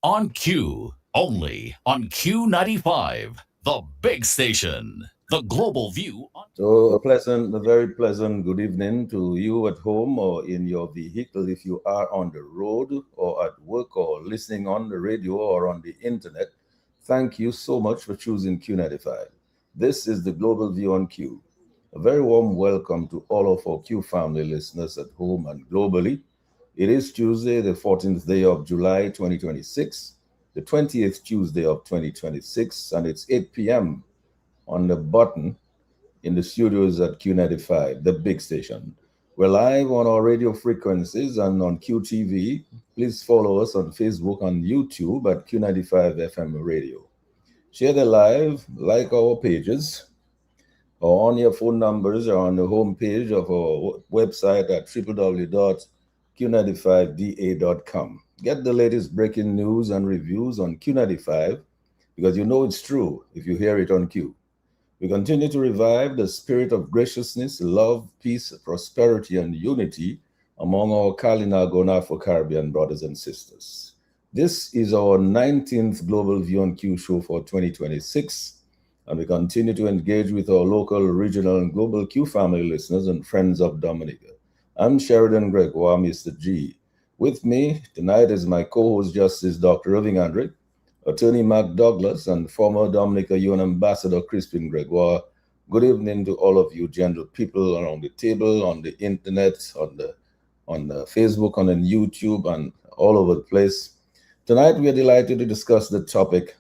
On Q, only on Q95, the big station, the global view on. So a very pleasant good evening to you at home or in your vehicle if you are on the road or at work or listening on the radio or on the internet. Thank you so much for choosing Q95. This is the Global View on Q. A very warm welcome to all of our Q family listeners at home and globally. It is Tuesday, the 14th day of July 2026, the 20th Tuesday of 2026, and it's 8 p.m. on the button in the studios at Q95, the big station. We're live on our radio frequencies and on QTV. Please follow us on Facebook and YouTube at Q95 FM Radio. Share the live, like our pages, or on your phone numbers or on the homepage of our website at www.q95da.com. Get the latest breaking news and reviews on Q95 because you know it's true if you hear it on Q. We continue to revive the spirit of graciousness, love, peace, prosperity, and unity among our Kalinago and Afro-Caribbean brothers and sisters. This is our 19th Global View on Q show for 2026, and we continue to engage with our local, regional, and global Q family listeners and friends of Dominica. I'm Sheridan Gregoire, Mr. G. With me tonight is my co-host, Justice Dr. Irving Andre, Attorney Mark Douglas, and former Dominica UN Ambassador Crispin Gregoire. Good evening to all of you gentle people around the table, on the internet, on the Facebook, on the YouTube, and all over the place. Tonight we are delighted to discuss the topic,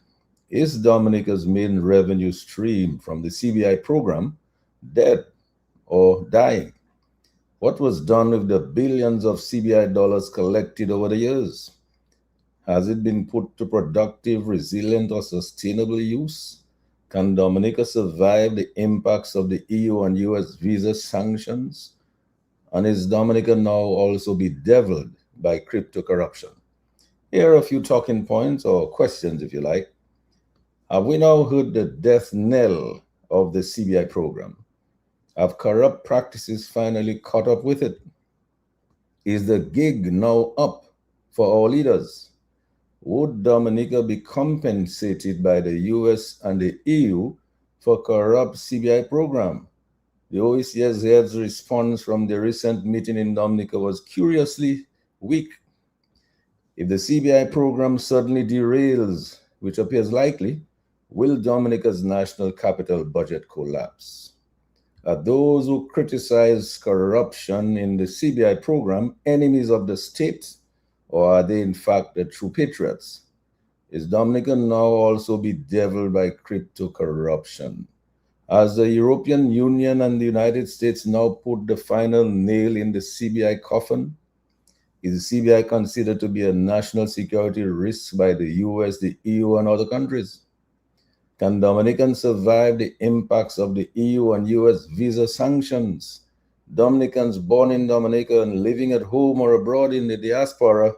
is Dominica's main revenue stream from the CBI program dead or dying? What was done with the billions of CBI dollars collected over the years? Has it been put to productive, resilient, or sustainable use? Can Dominica survive the impacts of the EU and US visa sanctions? And is Dominica now also bedeviled by crypto corruption? Here are a few talking points or questions, if you like. Have we now heard the death knell of the CBI program? Have corrupt practices finally caught up with it? Is the gig now up for our leaders? Would Dominica be compensated by the US and the EU for corrupt CBI program? The OECS's response from the recent meeting in Dominica was curiously weak. If the CBI program suddenly derails, which appears likely, will Dominica's national capital budget collapse? Are those who criticize corruption in the CBI program enemies of the state, or are they in fact the true patriots? Is Dominica now also bedeviled by crypto corruption? Has the European Union and the United States now put the final nail in the CBI coffin? Is the CBI considered to be a national security risk by the US, the EU, and other countries? Can Dominicans survive the impacts of the EU and US visa sanctions? Dominicans born in Dominica and living at home or abroad in the diaspora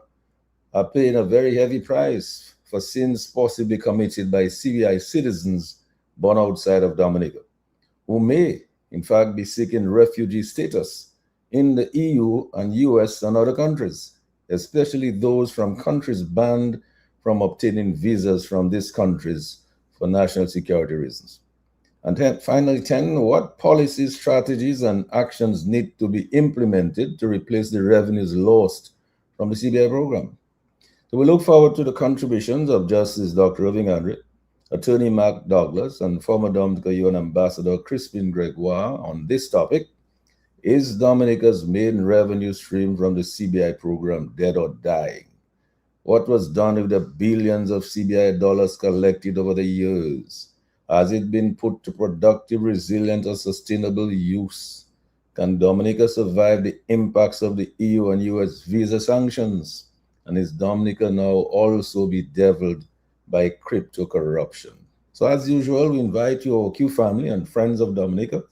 are paying a very heavy price for sins possibly committed by CBI citizens born outside of Dominica, who may, in fact, be seeking refugee status in the EU and US and other countries, especially those from countries banned from obtaining visas from these countries for national security reasons. And finally, 10, what policies, strategies, and actions need to be implemented to replace the revenues lost from the CBI program? So we look forward to the contributions of Justice Dr. Irving Andre, Attorney Mark Douglas, and former Dominica UN Ambassador Crispin Gregoire on this topic. Is Dominica's main revenue stream from the CBI program dead or dying? What was done with the billions of CBI dollars collected over the years? Has it been put to productive, resilient, or sustainable use? Can Dominica survive the impacts of the EU and US visa sanctions? And is Dominica now also bedeviled by crypto corruption? So, as usual, we invite you, our Q family and friends of Dominica,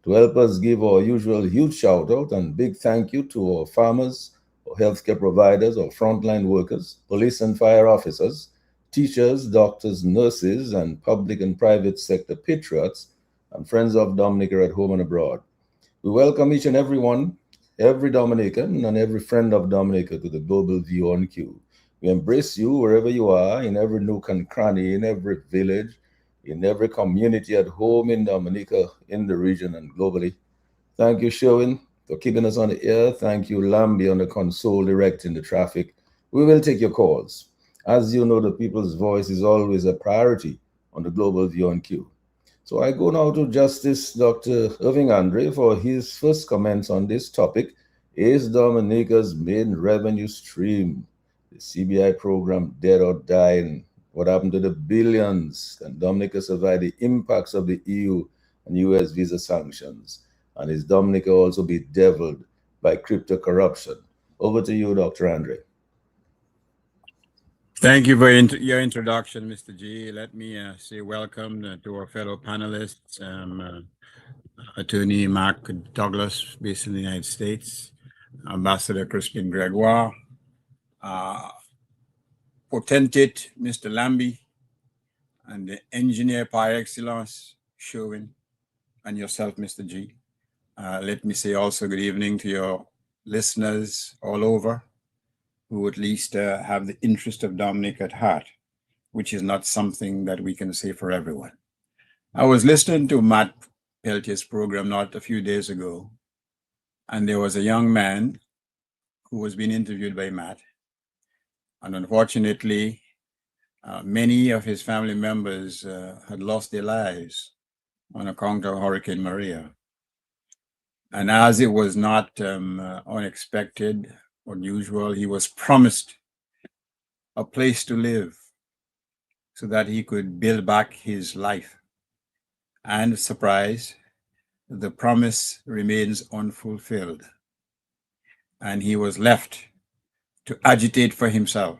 to help us give our usual huge shout out and big thank you to our farmers, our healthcare providers, our frontline workers, police and fire officers, teachers, doctors, nurses, and public and private sector patriots and friends of Dominica at home and abroad. We welcome each and every one, every Dominican and every friend of Dominica to the Global View on Q. We embrace you wherever you are, in every nook and cranny, in every village, in every community at home in Dominica, in the region, and globally. Thank you, Sherwin, for keeping us on the air. Thank you, Lambi, on the console directing the traffic. We will take your calls. As you know, the people's voice is always a priority on the Global View on Q. So I go now to Justice Dr. Irving Andre for his first comments on this topic. Is Dominica's main revenue stream, the CBI program, dead or dying? What happened to the billions? Can Dominica survive the impacts of the EU and US visa sanctions? And is Dominica also bedeviled by crypto corruption? Over to you, Dr. Andre. Thank you for your introduction, Mr. G. Let me say welcome to our fellow panelists, Attorney Mark Douglas, based in the United States, Ambassador Christian Gregoire, Potentate Mr. Lambi, and the engineer par excellence, Sherwin, and yourself, Mr. G. Let me say also good evening to your listeners all over, who at least have the interest of Dominica at heart, which is not something that we can say for everyone. I was listening to Matt Peltier's program not a few days ago, and there was a young man who was being interviewed by Matt. And unfortunately, many of his family members had lost their lives on account of Hurricane Maria. And as it was not unexpected, unusual, he was promised a place to live so that he could build back his life. And surprise, the promise remains unfulfilled. And he was left to agitate for himself.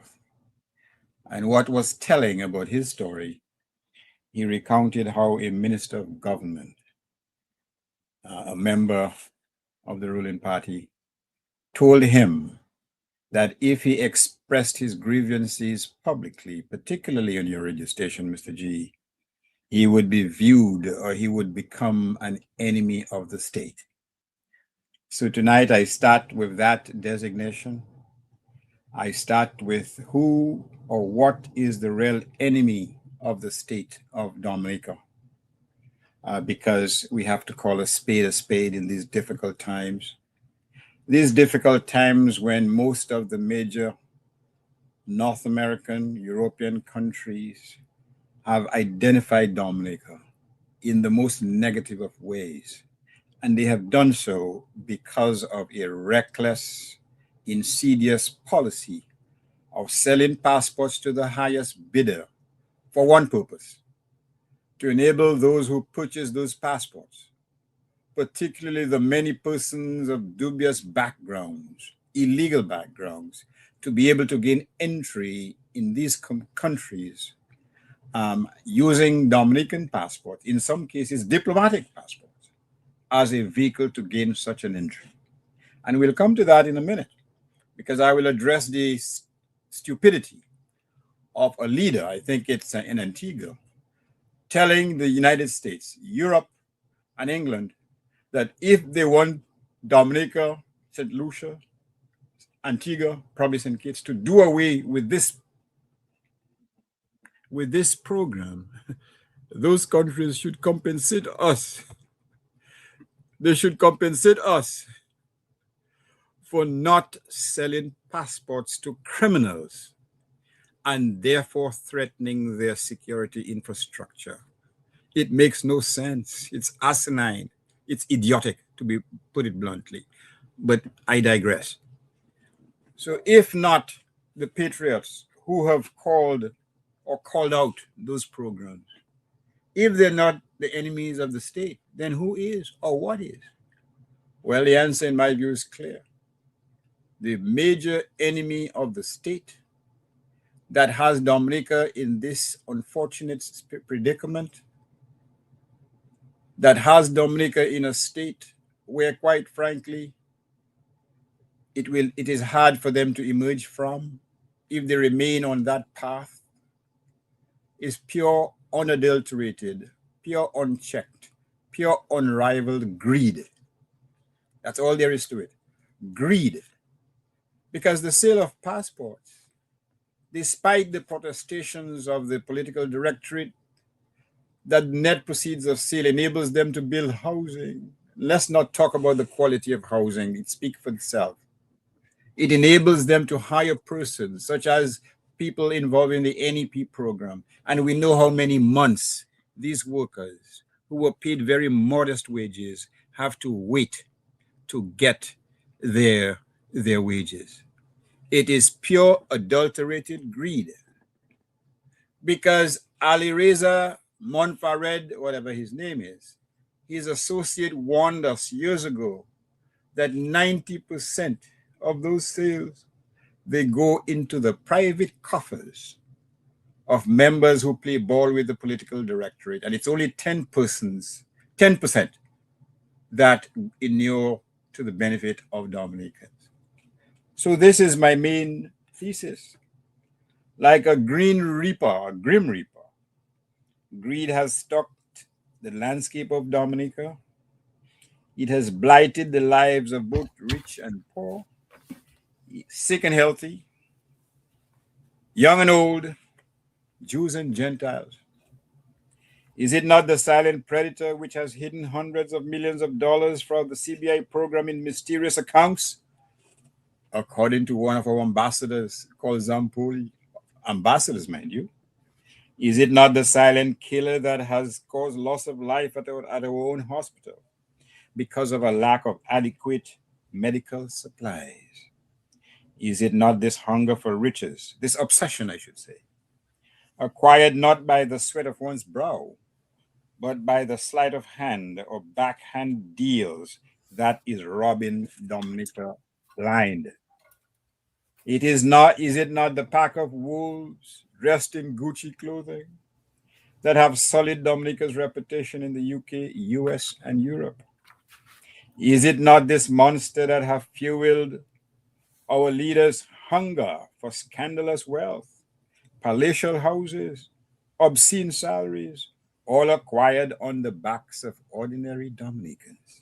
And what was telling about his story, he recounted how a minister of government, a member of the ruling party, told him that if he expressed his grievances publicly, particularly on your radio station, Mr. G, he would be viewed or he would become an enemy of the state. So tonight I start with that designation. I start with who or what is the real enemy of the state of Dominica, because we have to call a spade in these difficult times. These difficult times when most of the major North American, European countries have identified Dominica in the most negative of ways. And they have done so because of a reckless, insidious policy of selling passports to the highest bidder for one purpose: to enable those who purchase those passports, particularly the many persons of dubious backgrounds, illegal backgrounds, to be able to gain entry in these countries using Dominican passports, in some cases diplomatic passports, as a vehicle to gain such an entry. And we'll come to that in a minute, because I will address the stupidity of a leader, I think it's in Antigua, telling the United States, Europe, and England that if they want Dominica, St. Lucia, Antigua, probably St. Kitts, to do away with this program, those countries should compensate us. They should compensate us for not selling passports to criminals and therefore threatening their security infrastructure. It makes no sense. It's asinine. It's idiotic, to put it bluntly. But I digress. So if not the patriots who have called out those programs, if they're not the enemies of the state, then who is or what is? Well, the answer in my view is clear. The major enemy of the state that has Dominica in this unfortunate predicament, that has Dominica in a state where, quite frankly, it is hard for them to emerge from if they remain on that path, is pure, unadulterated, pure, unchecked, pure, unrivaled greed. That's all there is to it. Greed. Because the sale of passports despite the protestations of the political directorate that net proceeds of sale enables them to build housing. Let's not talk about the quality of housing. It speaks for itself. It enables them to hire persons, such as people involved in the NEP program. And we know how many months these workers who were paid very modest wages have to wait to get their wages. It is pure adulterated greed. Because Ali Reza Monfared, whatever his name is, his associate warned us years ago that 90% of those sales, they go into the private coffers of members who play ball with the political directorate. And it's only 10% that inure to the benefit of Dominicans. So this is my main thesis. Like a grim reaper, greed has stalked the landscape of Dominica. It has blighted the lives of both rich and poor, sick and healthy, young and old, Jews and Gentiles. Is it not the silent predator which has hidden hundreds of millions of dollars from the CBI program in mysterious accounts? According to one of our ambassadors called Zampoli, ambassadors, mind you. Is it not the silent killer that has caused loss of life at our own hospital because of a lack of adequate medical supplies? Is it not this hunger for riches, this obsession, I should say, acquired not by the sweat of one's brow, but by the sleight of hand or backhand deals that is robbing Dominica blind? Is it not the pack of wolves dressed in Gucci clothing that have sullied Dominica's reputation in the UK, US, and Europe? Is it not this monster that have fueled our leaders' hunger for scandalous wealth, palatial houses, obscene salaries, all acquired on the backs of ordinary Dominicans?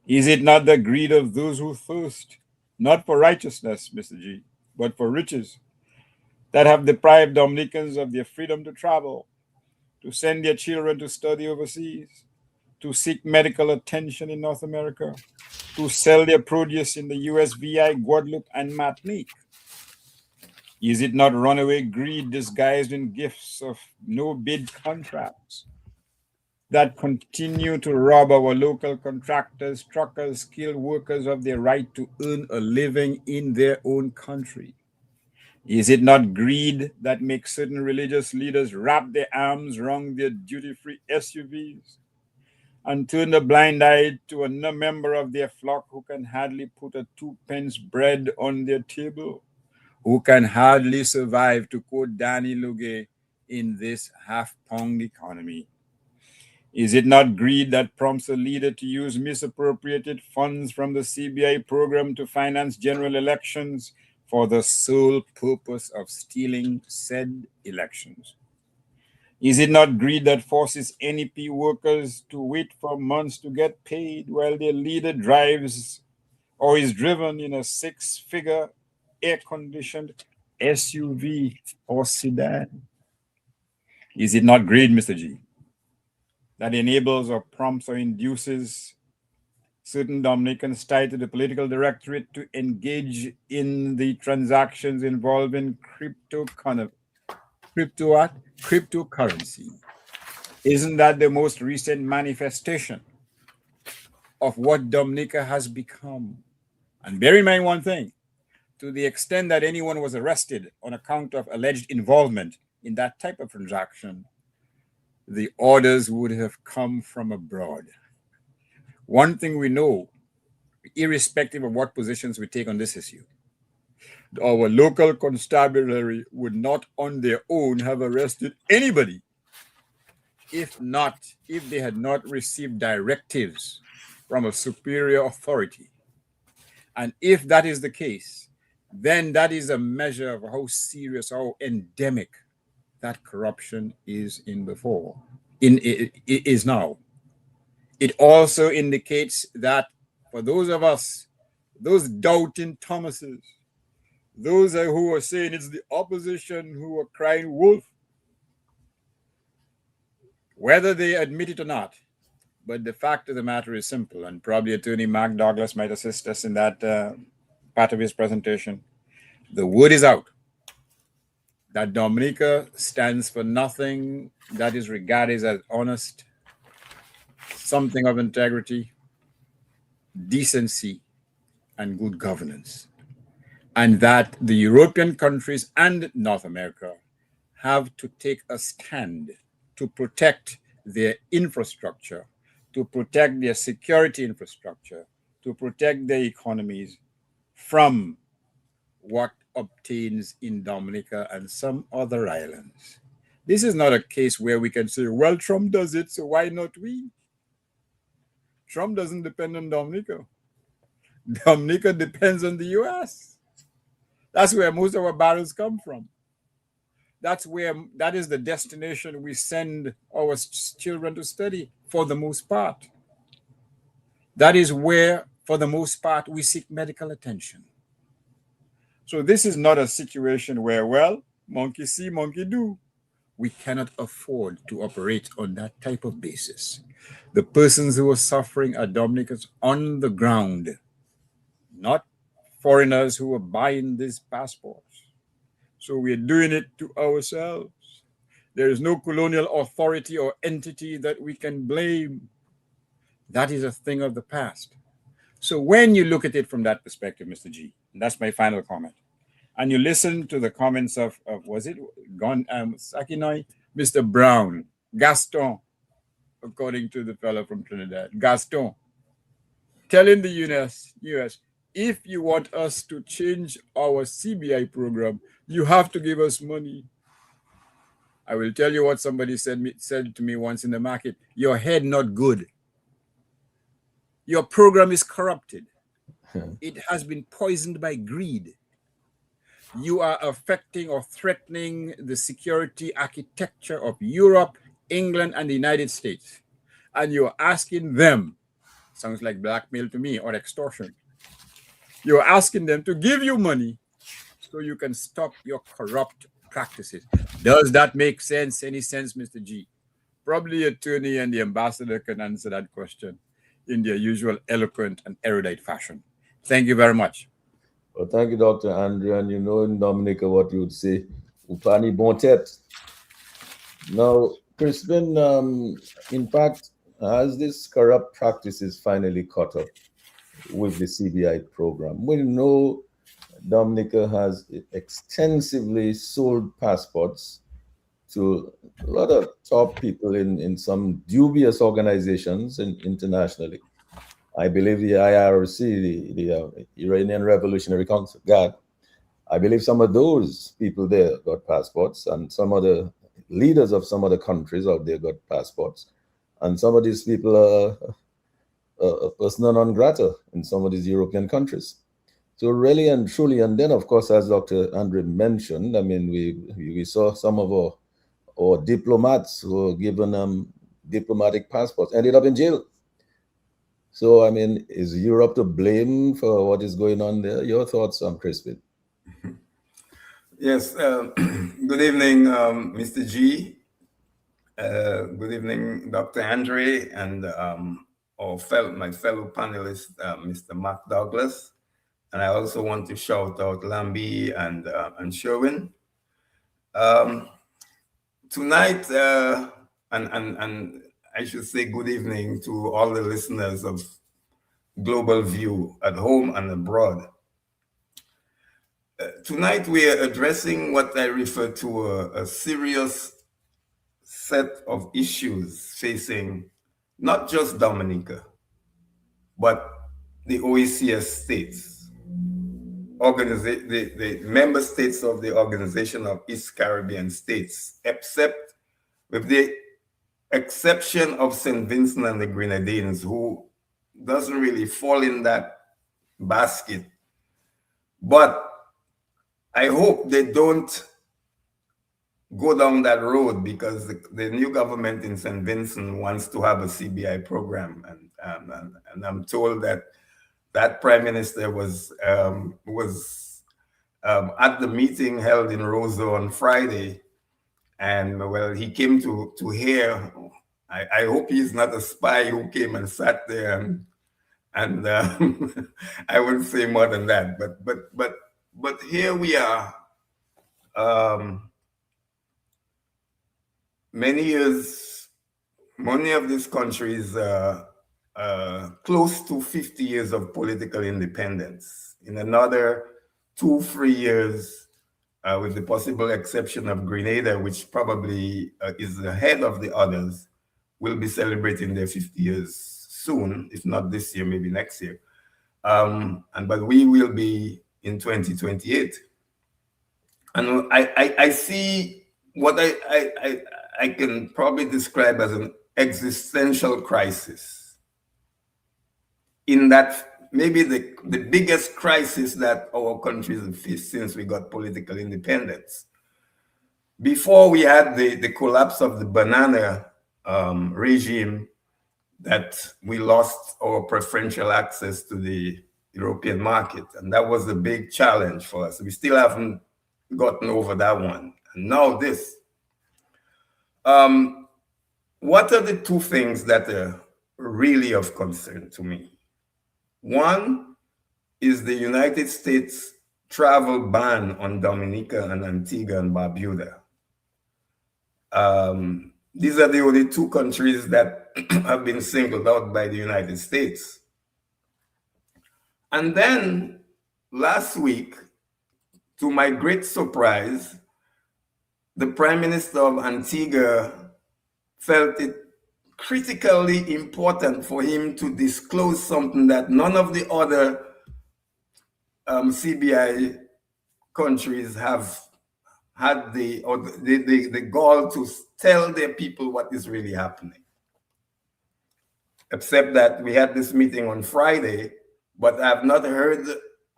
Is it not the greed of those who thirst, not for righteousness, Mr. G, but for riches, that have deprived Dominicans of their freedom to travel, to send their children to study overseas, to seek medical attention in North America, to sell their produce in the USVI, Guadeloupe, and Martinique? Is it not runaway greed disguised in gifts of no-bid contracts that continue to rob our local contractors, truckers, skilled workers of their right to earn a living in their own country? Is it not greed that makes certain religious leaders wrap their arms around their duty-free SUVs and turn a blind eye to a member of their flock who can hardly put a 2-pence bread on their table, who can hardly survive, to quote Danny Luge, in this half-pound economy? Is it not greed that prompts a leader to use misappropriated funds from the CBI program to finance general elections for the sole purpose of stealing said elections? Is it not greed that forces NEP workers to wait for months to get paid while their leader drives or is driven in a 6-figure air-conditioned SUV or sedan? Is it not greed, Mr. G, that enables or prompts or induces certain Dominicans tied to the political directorate to engage in the transactions involving cryptocurrency? Isn't that the most recent manifestation of what Dominica has become? And bear in mind one thing, to the extent that anyone was arrested on account of alleged involvement in that type of transaction, the orders would have come from abroad. One thing we know, irrespective of what positions we take on this issue, our local constabulary would not on their own have arrested anybody if they had not received directives from a superior authority. And if that is the case, then that is a measure of how serious, how endemic that corruption is is now. It also indicates that for those of us, those doubting Thomases, those who are saying it's the opposition who are crying wolf, whether they admit it or not. But the fact of the matter is simple, and probably Attorney Mark Douglas might assist us in that part of his presentation. The word is out that Dominica stands for nothing that is regarded as honest, something of integrity, decency, and good governance. And that the European countries and North America have to take a stand to protect their infrastructure, to protect their security infrastructure, to protect their economies from what obtains in Dominica and some other islands. This is not a case where we can say, well, Trump does it, so why not we? Trump doesn't depend on Dominica. Dominica depends on the US. That's where most of our barrels come from. That is the destination we send our children to study for the most part. That is where, for the most part, we seek medical attention. So this is not a situation where, well, monkey see, monkey do. We cannot afford to operate on that type of basis. The persons who are suffering are Dominicans on the ground, not foreigners who are buying these passports. So we're doing it to ourselves. There is no colonial authority or entity that we can blame. That is a thing of the past. So when you look at it from that perspective, Mr. G, and that's my final comment, and you listen to the comments of was it Sakinoi, Mr. Brown, Gaston, according to the fellow from Trinidad, Gaston, telling the US, if you want us to change our CBI program, you have to give us money. I will tell you what somebody said to me once in the market. Your head not good. Your program is corrupted. It has been poisoned by greed. You are affecting or threatening the security architecture of Europe, England, and the United States. And you're asking them, sounds like blackmail to me, or extortion. You're asking them to give you money so you can stop your corrupt practices. Does that make sense? Any sense, Mr. G? Probably attorney and the ambassador can answer that question in their usual eloquent and erudite fashion. Thank you very much. Well, thank you, Dr. Andrew. And you know in Dominica what you would say, upani bon tête. Now, Crispin, in fact, as this corrupt practice is finally caught up with the CBI program, we know Dominica has extensively sold passports to a lot of top people in some dubious organizations internationally. I believe the IRC, the Iranian Revolutionary Council Guard, I believe some of those people there got passports, and some of the leaders of some of the countries out there got passports. And some of these people are persona non grata in some of these European countries. So really and truly, and then of course, as Dr. Andre mentioned, I mean, we saw some of our diplomats who were given diplomatic passports ended up in jail. So, I mean, is Europe to blame for what is going on there? Your thoughts on Crispin? Yes. Good evening, Mr. G. Good evening, Dr. Andre, and my fellow panelist, Mr. Mark Douglas. And I also want to shout out Lambi and Sherwin. Tonight, and I should say good evening to all the listeners of Global View at home and abroad. Tonight we are addressing what I refer to a serious set of issues facing not just Dominica, but the OECS states, the member states of the Organization of East Caribbean States, except with the exception of St. Vincent and the Grenadines, who doesn't really fall in that basket. But I hope they don't go down that road, because the new government in St. Vincent wants to have a CBI program. And I'm told that that prime minister was at the meeting held in Roseau on Friday. And well, he came to hear. I hope he's not a spy who came and sat there and I wouldn't say more than that. But here we are. Many of these countries close to 50 years of political independence. In another 2-3 years, with the possible exception of Grenada, which probably is ahead of the others, will be celebrating their 50 years soon, if not this year, maybe next year. But we will be in 2028. And I see what I can probably describe as an existential crisis. In that, maybe the biggest crisis that our countries have faced since we got political independence. Before we had the collapse of the banana regime, that we lost our preferential access to the European market. And that was a big challenge for us. We still haven't gotten over that one. And now this. What are the two things that are really of concern to me? One is the United States travel ban on Dominica and Antigua and Barbuda. These are the only two countries that have been singled out by the United States. And then last week, to my great surprise, the Prime Minister of Antigua felt it critically important for him to disclose something that none of the other CBI countries have had the gall to tell their people what is really happening. Except that we had this meeting on Friday, but I've not heard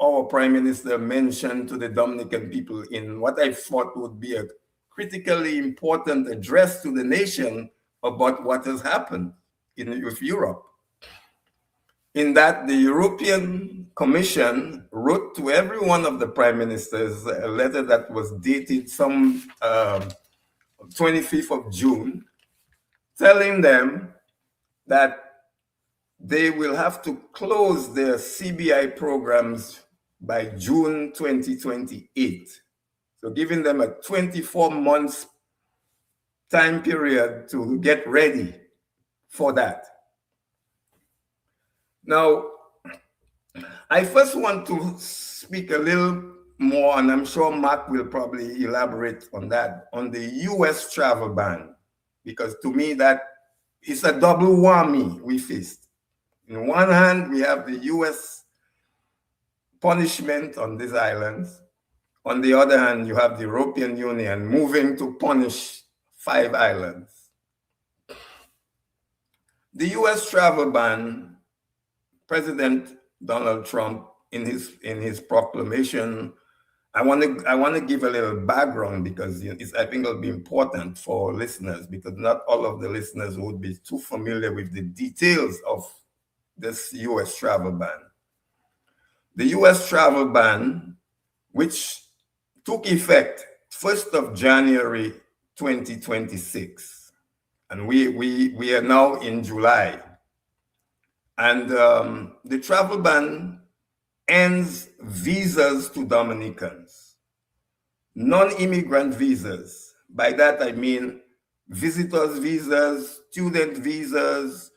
our Prime Minister mention to the Dominican people in what I thought would be a critically important address to the nation about what has happened with Europe. In that, the European Commission wrote to every one of the prime ministers a letter that was dated some 25th of June, telling them that they will have to close their CBI programs by June 2028. So giving them a 24 months time period to get ready for that. Now, I first want to speak a little more, and I'm sure Mark will probably elaborate on that, on the US travel ban, because to me that is a double whammy we faced. On one hand, we have the US punishment on these islands. On the other hand, you have the European Union moving to punish 5 islands. The US travel ban, President Donald Trump, in his proclamation, I want to give a little background because I think it'll be important for listeners, because not all of the listeners would be too familiar with the details of this US travel ban. The US travel ban, which took effect 1st of January 2026, and we are now in July. And the travel ban ends visas to Dominicans, non-immigrant visas. By that I mean visitors visas, student visas,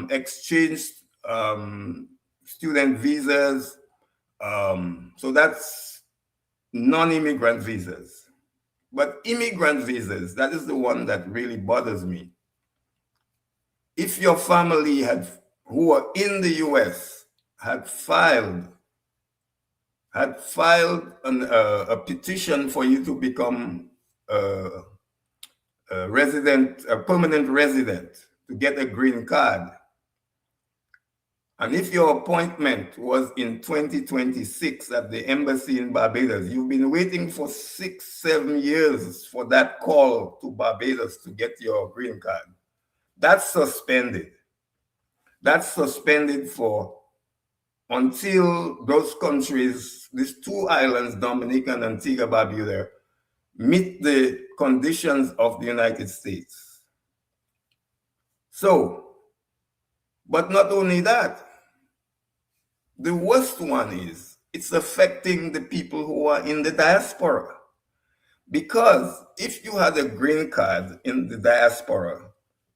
exchange student visas. So that's non-immigrant visas. But immigrant visas, that is the one that really bothers me. If your family who are in the US had filed a petition for you to become a permanent resident, to get a green card, and if your appointment was in 2026 at the embassy in Barbados, you've been waiting for 6-7 years for that call to Barbados to get your green card. That's suspended. That's suspended for until those countries, these two islands, Dominica and Antigua Barbuda, meet the conditions of the United States. So, but not only that, the worst one is it's affecting the people who are in the diaspora. Because if you had a green card in the diaspora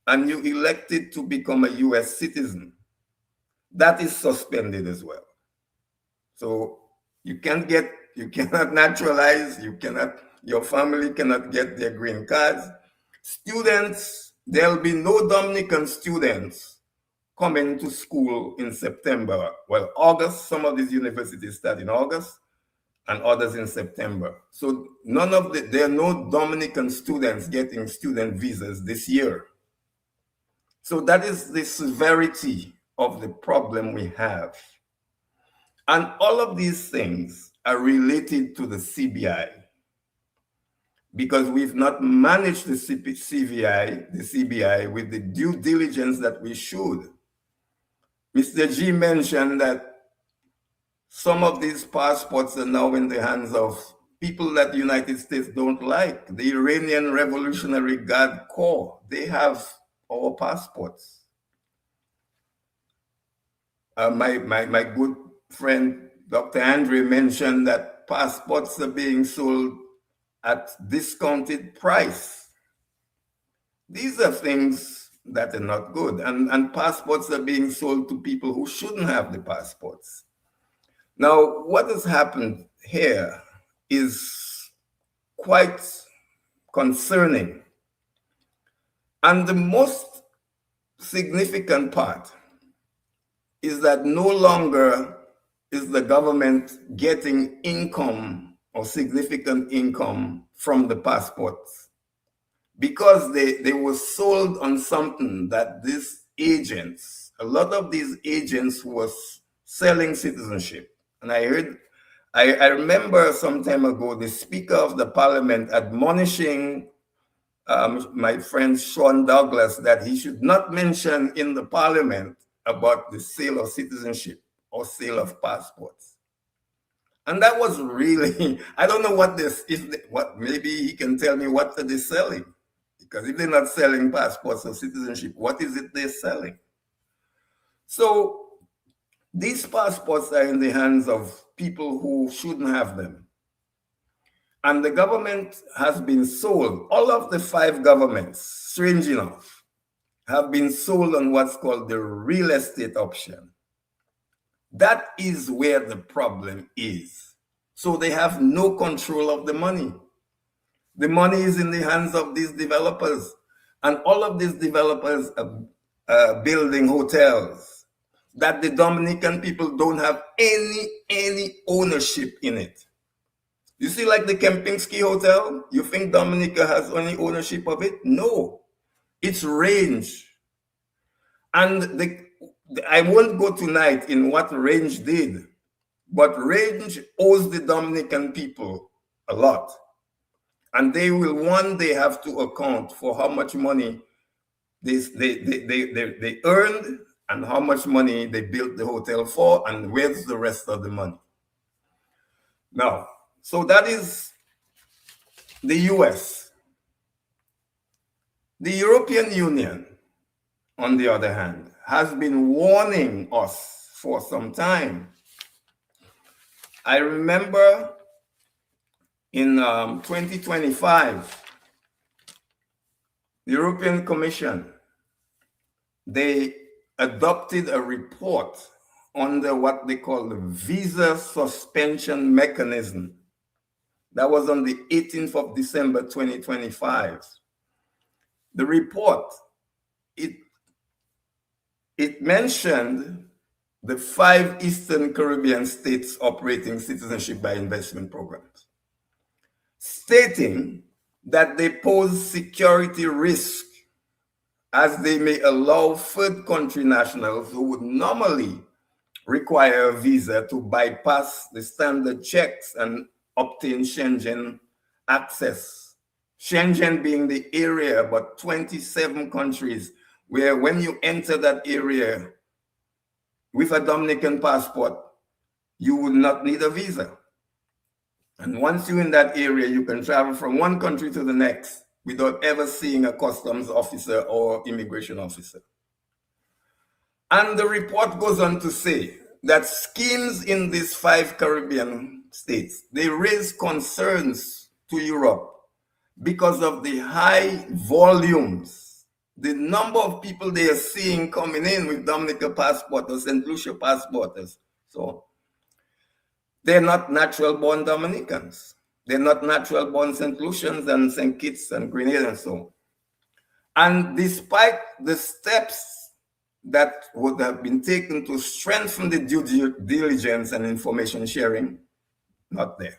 and you elected to become a US citizen, that is suspended as well. So you cannot naturalize, your family cannot get their green cards. Students, there'll be no Dominican students coming to school in September. Well, August, some of these universities start in August and others in September. So there are no Dominican students getting student visas this year. So that is the severity of the problem we have. And all of these things are related to the CBI because we've not managed the CBI with the due diligence that we should. Mr. G mentioned that some of these passports are now in the hands of people that the United States don't like. The Iranian Revolutionary Guard Corps, they have our passports. My good friend, Dr. Andre, mentioned that passports are being sold at discounted price. These are things that are not good. And passports are being sold to people who shouldn't have the passports. Now, what has happened here is quite concerning. And the most significant part is that no longer is the government getting income or significant income from the passports because they were sold on something that these agents, a lot of these agents was selling citizenship. And I remember some time ago, the Speaker of the Parliament admonishing my friend Sean Douglas that he should not mention in the Parliament about the sale of citizenship or sale of passports. And that was really, I don't know what this is, maybe he can tell me what are they selling? Because if they're not selling passports or citizenship, what is it they're selling? So these passports are in the hands of people who shouldn't have them. And the government has been sold, all of the 5 governments, strange enough, have been sold on what's called the real estate option. That is where the problem is. So they have no control of the money. The money is in the hands of these developers. And all of these developers are building hotels that the Dominican people don't have any ownership in it. You see, like the Kempinski Hotel, you think Dominica has any ownership of it? No, it's Range. And I won't go tonight in what Range did, but Range owes the Dominican people a lot. And they will one day have to account for how much money they earned and how much money they built the hotel for, and where's the rest of the money. Now, so that is the US. The European Union, on the other hand, has been warning us for some time. I remember in 2025, the European Commission, they adopted a report under what they call the visa suspension mechanism. That was on the 18th of December, 2025. The report, it mentioned the 5 Eastern Caribbean states operating citizenship by investment programs, stating that they pose security risk as they may allow third country nationals who would normally require a visa to bypass the standard checks and obtain Schengen access. Schengen being the area, but 27 countries where when you enter that area, with a Dominican passport, you would not need a visa. And once you're in that area, you can travel from one country to the next without ever seeing a customs officer or immigration officer. And the report goes on to say that schemes in these 5 Caribbean states, they raise concerns to Europe because of the high volumes, the number of people they are seeing coming in with Dominican passport or St. Lucia passports. So they're not natural born Dominicans. They're not natural born St. Lucians and St. Kitts and Grenada and so on. And despite the steps that would have been taken to strengthen the due diligence and information sharing, not there.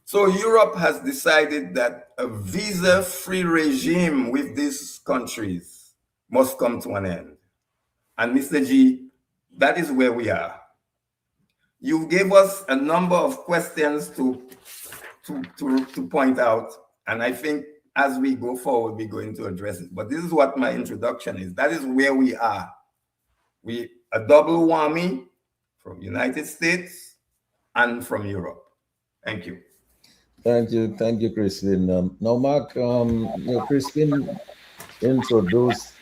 So Europe has decided that a visa-free regime with these countries must come to an end. And Mr. G, that is where we are. You gave us a number of questions to point out, and I think as we go forward, we're going to address it. But this is what my introduction is. That is where we are. We a double whammy from United States and from Europe. Thank you. Thank you, Crispin. Now, Mark, Crispin introduced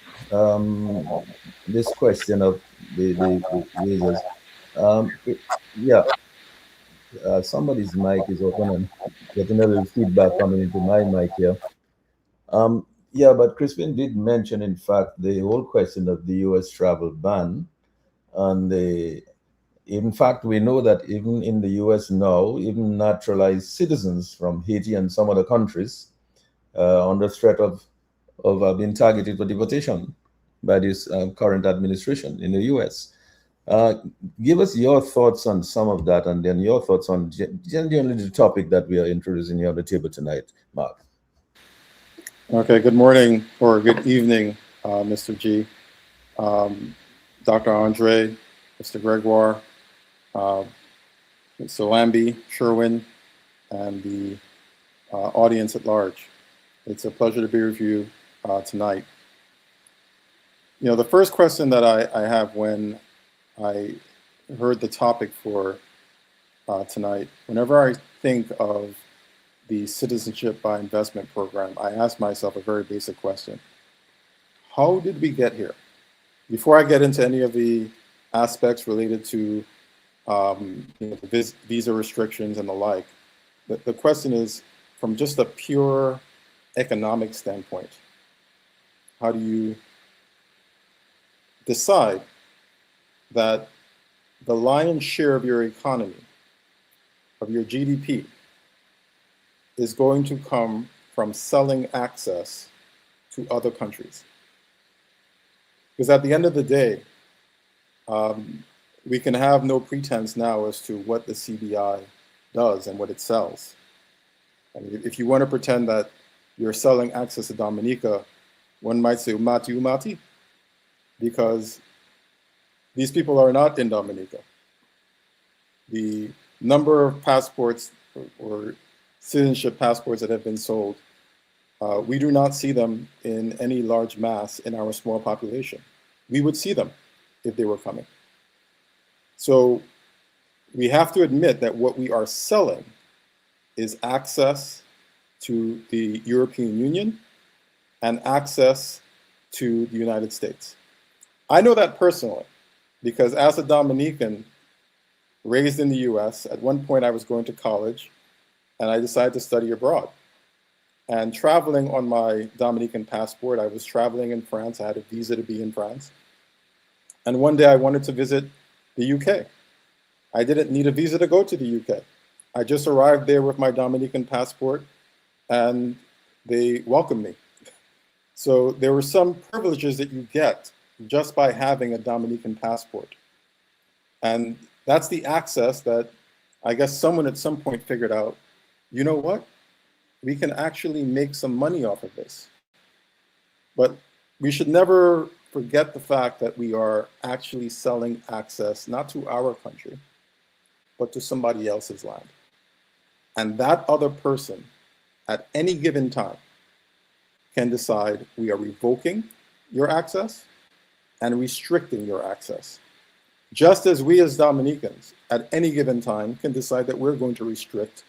this question of the visas. Somebody's mic is open and getting a little feedback coming into my mic here. But Crispin did mention, in fact, the whole question of the U.S. travel ban. And in fact, we know that even in the U.S. now, even naturalized citizens from Haiti and some other countries under threat of being targeted for deportation by this current administration in the U.S. Give us your thoughts on some of that, and then your thoughts on genuinely the topic that we are introducing here on the table tonight, Mark. Okay, good morning or good evening, Mr. G, Dr. Andre, Mr. Gregoire, Mr. Lambie, Sherwin, and the audience at large. It's a pleasure to be with you tonight. You know, the first question that I have when I heard the topic for tonight, whenever I think of the Citizenship by Investment program, I ask myself a very basic question. How did we get here? Before I get into any of the aspects related to visa restrictions and the like, the question is, from just a pure economic standpoint, how do you decide that the lion's share of your economy, of your GDP, is going to come from selling access to other countries? Because at the end of the day, we can have no pretense now as to what the CBI does and what it sells. I mean, if you want to pretend that you're selling access to Dominica, one might say umati umati, because these people are not in Dominica. The number of passports or citizenship passports that have been sold, we do not see them in any large mass in our small population. We would see them if they were coming. So we have to admit that what we are selling is access to the European Union and access to the United States. I know that personally, because as a Dominican raised in the US, at one point I was going to college and I decided to study abroad. And traveling on my Dominican passport, I was traveling in France. I had a visa to be in France. And one day I wanted to visit the UK. I didn't need a visa to go to the UK. I just arrived there with my Dominican passport and they welcomed me. So there were some privileges that you get just by having a Dominican passport. And that's the access that I guess someone at some point figured out, you know what? We can actually make some money off of this. But we should never forget the fact that we are actually selling access, not to our country, but to somebody else's land. And that other person, at any given time, can decide we are revoking your access and restricting your access. just as we as Dominicans at any given time can decide that we're going to restrict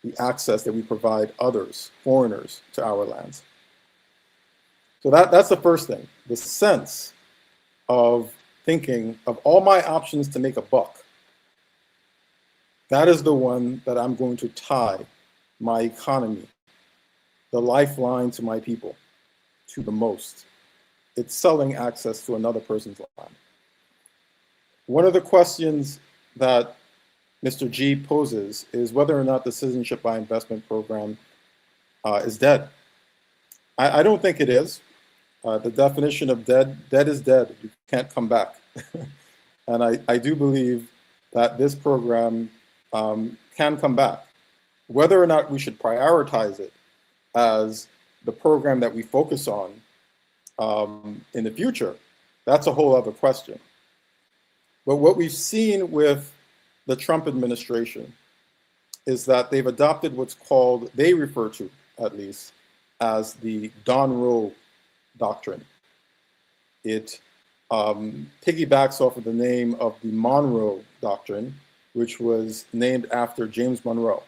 the access that we provide others, foreigners, to our lands. So that's the first thing, the sense of thinking of all my options to make a buck. That is the one that I'm going to tie my economy, the lifeline to my people, to the most. It's selling access to another person's land. One of the questions that Mr. G poses is whether or not the Citizenship by Investment program is dead. I don't think it is. The definition of dead is dead. You can't come back. And I do believe that this program can come back. Whether or not we should prioritize it as the program that we focus on in the future, that's a whole other question. But what we've seen with the Trump administration is that they've adopted what's called, they refer to at least, as the Don Roe doctrine. It piggybacks off of the name of the Monroe Doctrine, which was named after James Monroe.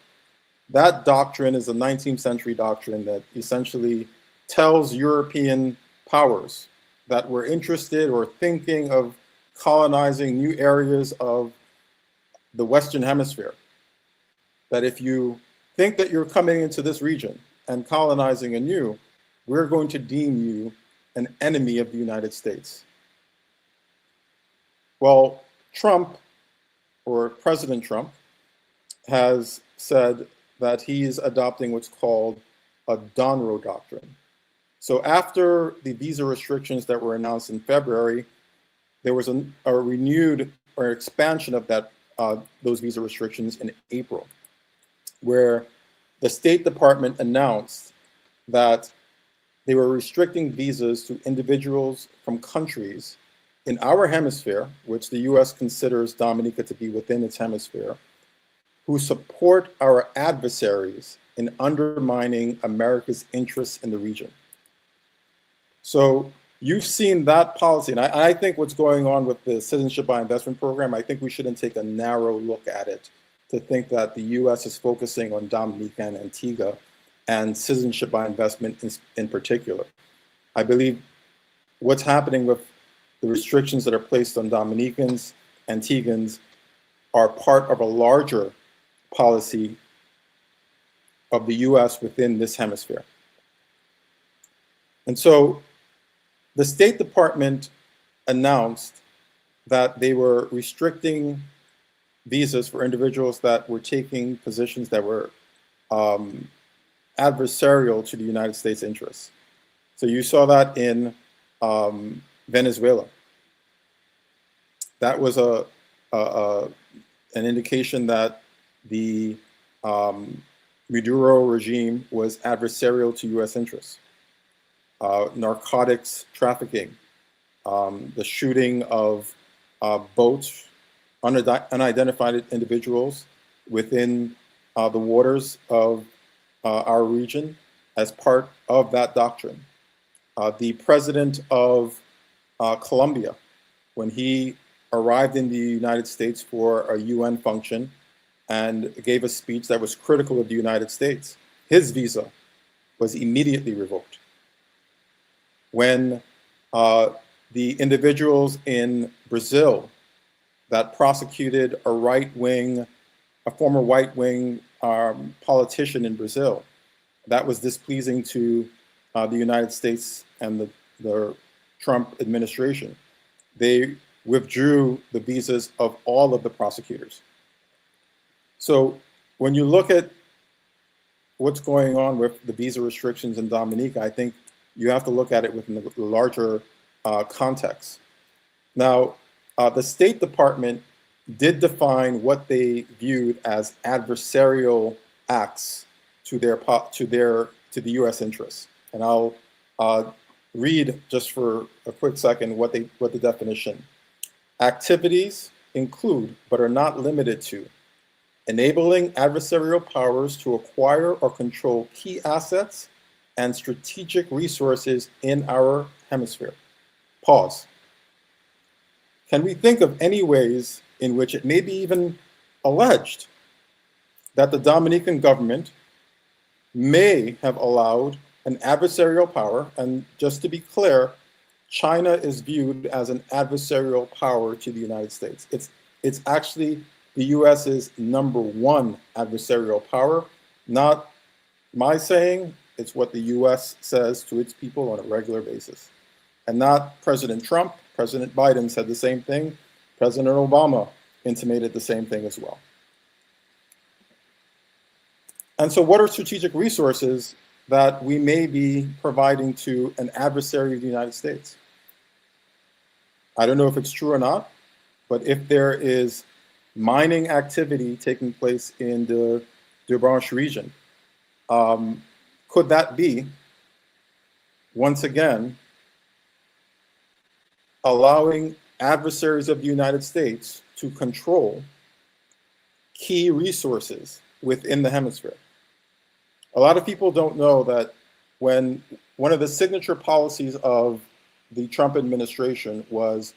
That doctrine is a 19th century doctrine that essentially tells European powers that were interested or thinking of colonizing new areas of the Western Hemisphere, that if you think that you're coming into this region and colonizing anew, we're going to deem you an enemy of the United States. Well, Trump, or President Trump, has said that he's adopting what's called a Don Roe doctrine. So after the visa restrictions that were announced in February, there was a renewed or expansion of that those visa restrictions in April, where the State Department announced that they were restricting visas to individuals from countries in our hemisphere, which the US considers Dominica to be within its hemisphere, who support our adversaries in undermining America's interests in the region. So you've seen that policy, and I think what's going on with the Citizenship by Investment program, I think we shouldn't take a narrow look at it to think that the US is focusing on Dominica and Antigua and citizenship by investment in particular. I believe what's happening with the restrictions that are placed on Dominicans, Antiguans, are part of a larger policy of the US within this hemisphere. And so the State Department announced that they were restricting visas for individuals that were taking positions that were adversarial to the United States interests. So you saw that in Venezuela. That was an indication that the Maduro regime was adversarial to US interests. Narcotics trafficking, the shooting of boats, unidentified individuals within the waters of our region as part of that doctrine. The president of Colombia, when he arrived in the United States for a UN function and gave a speech that was critical of the United States, his visa was immediately revoked. When the individuals in Brazil that prosecuted a former right-wing politician in Brazil that was displeasing to the United States and the Trump administration, they withdrew the visas of all of the prosecutors. So when you look at what's going on with the visa restrictions in Dominica, I think you have to look at it within the larger context. Now, the State Department did define what they viewed as adversarial acts to the U.S. interests, and I'll read just for a quick second what the definition. Activities include, but are not limited to, enabling adversarial powers to acquire or control key assets and strategic resources in our hemisphere. Pause. can we think of any ways in which it may be even alleged that the Dominican government may have allowed an adversarial power, and just to be clear, China is viewed as an adversarial power to the United States. It's actually the US's #1 adversarial power, not my saying, it's what the US says to its people on a regular basis. And not President Trump. President Biden said the same thing. President Obama intimated the same thing as well. And so what are strategic resources that we may be providing to an adversary of the United States? I don't know if it's true or not, but if there is mining activity taking place in the Dubranche region, could that be, once again, allowing adversaries of the United States to control key resources within the hemisphere? A lot of people don't know that when one of the signature policies of the Trump administration was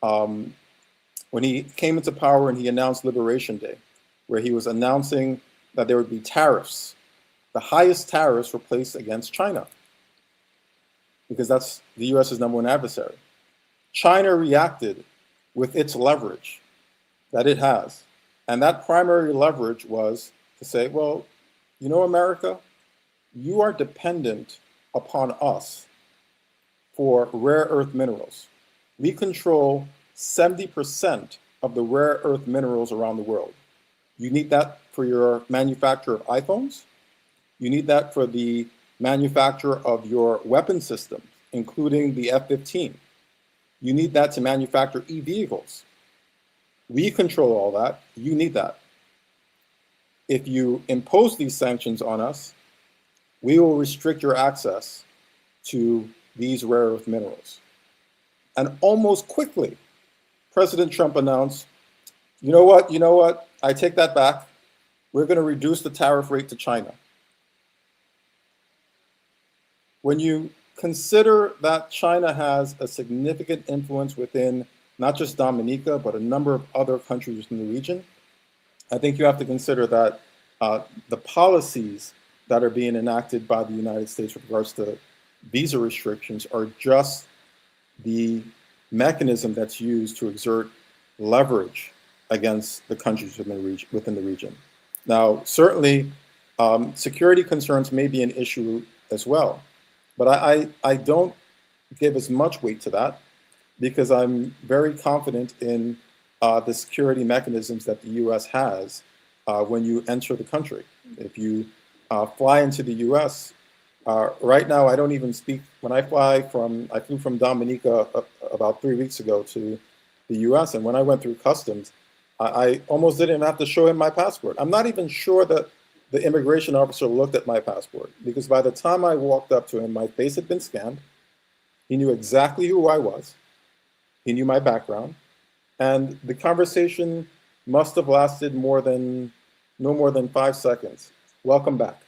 when he came into power and he announced Liberation Day, where he was announcing that there would be tariffs. The highest tariffs were placed against China because that's the US's #1 adversary. China reacted with its leverage that it has. And that primary leverage was to say, well, you know, America, you are dependent upon us for rare earth minerals. We control 70% of the rare earth minerals around the world. You need that for your manufacture of iPhones. You need that for the manufacture of your weapon systems, including the F-15. You need that to manufacture e-vehicles. We control all that. You need that. If you impose these sanctions on us, we will restrict your access to these rare earth minerals. And almost quickly, President Trump announced, you know what, I take that back. We're going to reduce the tariff rate to China. When you consider that China has a significant influence within not just Dominica, but a number of other countries in the region, I think you have to consider that the policies that are being enacted by the United States with regards to visa restrictions are just the mechanism that's used to exert leverage against the countries within the region. Now, certainly, security concerns may be an issue as well, but I don't give as much weight to that because I'm very confident in the security mechanisms that the U.S. has when you enter the country. If you fly into the U.S., right now I don't even speak, when I flew from Dominica about 3 weeks ago to the U.S., and when I went through customs, I almost didn't have to show him my passport. I'm not even sure that the immigration officer looked at my passport because by the time I walked up to him, my face had been scanned. He knew exactly who I was. He knew my background. And the conversation must have lasted no more than 5 seconds. Welcome back.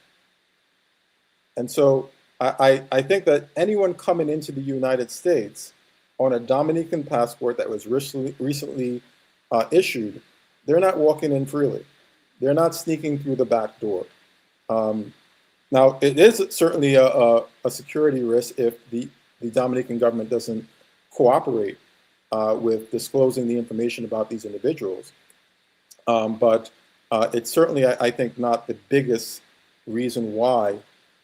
And so I think that anyone coming into the United States on a Dominican passport that was recently issued, they're not walking in freely. They're not sneaking through the back door. Now, it is certainly a security risk if the Dominican government doesn't cooperate with disclosing the information about these individuals. But it's certainly, I think, not the biggest reason why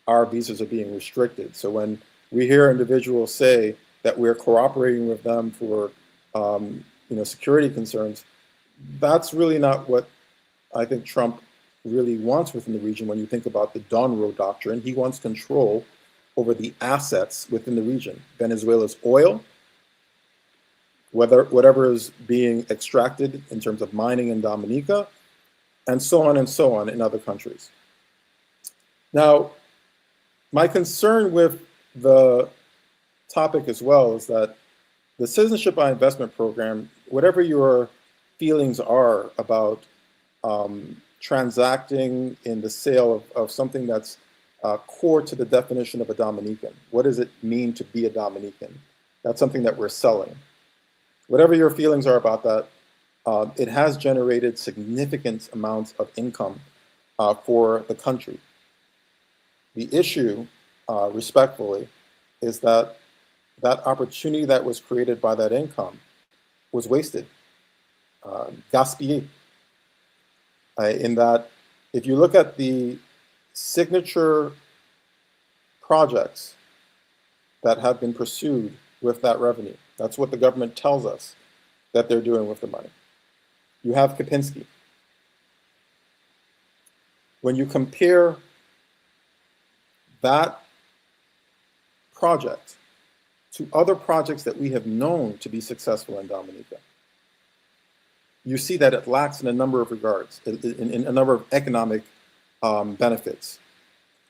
our visas are being restricted. So when we hear individuals say that we're cooperating with them for security concerns, that's really not what I think Trump really wants within the region. When you think about the Donroe Doctrine, he wants control over the assets within the region. Venezuela's oil, whatever is being extracted in terms of mining in Dominica, and so on in other countries. Now, my concern with the topic as well is that the Citizenship by Investment Program, whatever your feelings are about transacting in the sale of something that's core to the definition of a Dominican. What does it mean to be a Dominican? That's something that we're selling. whatever your feelings are about that, it has generated significant amounts of income for the country. The issue, respectfully, is that that opportunity that was created by that income was wasted, gaspillé. In that, if you look at the signature projects that have been pursued with that revenue, that's what the government tells us that they're doing with the money. You have Kempinski. When you compare that project to other projects that we have known to be successful in Dominica, you see that it lacks in a number of regards, in a number of economic benefits.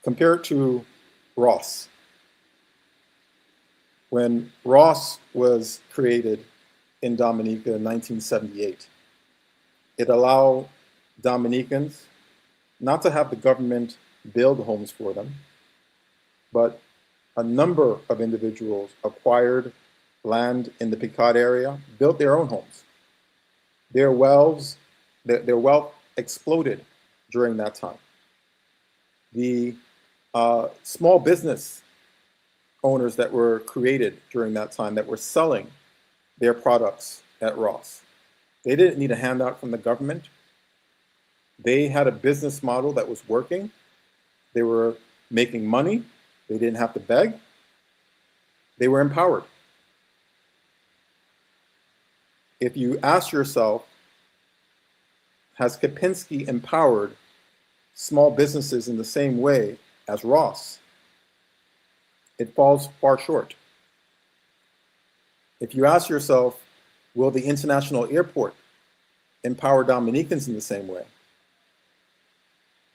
Compare it to Ross. When Ross was created in Dominica in 1978, it allowed Dominicans not to have the government build homes for them, but a number of individuals acquired land in the Picard area, built their own homes. Their wealth exploded during that time. The small business owners that were created during that time that were selling their products at Ross, they didn't need a handout from the government. They had a business model that was working. They were making money. They didn't have to beg. They were empowered. If you ask yourself, has Kempinski empowered small businesses in the same way as Ross? It falls far short. If you ask yourself, will the international airport empower Dominicans in the same way?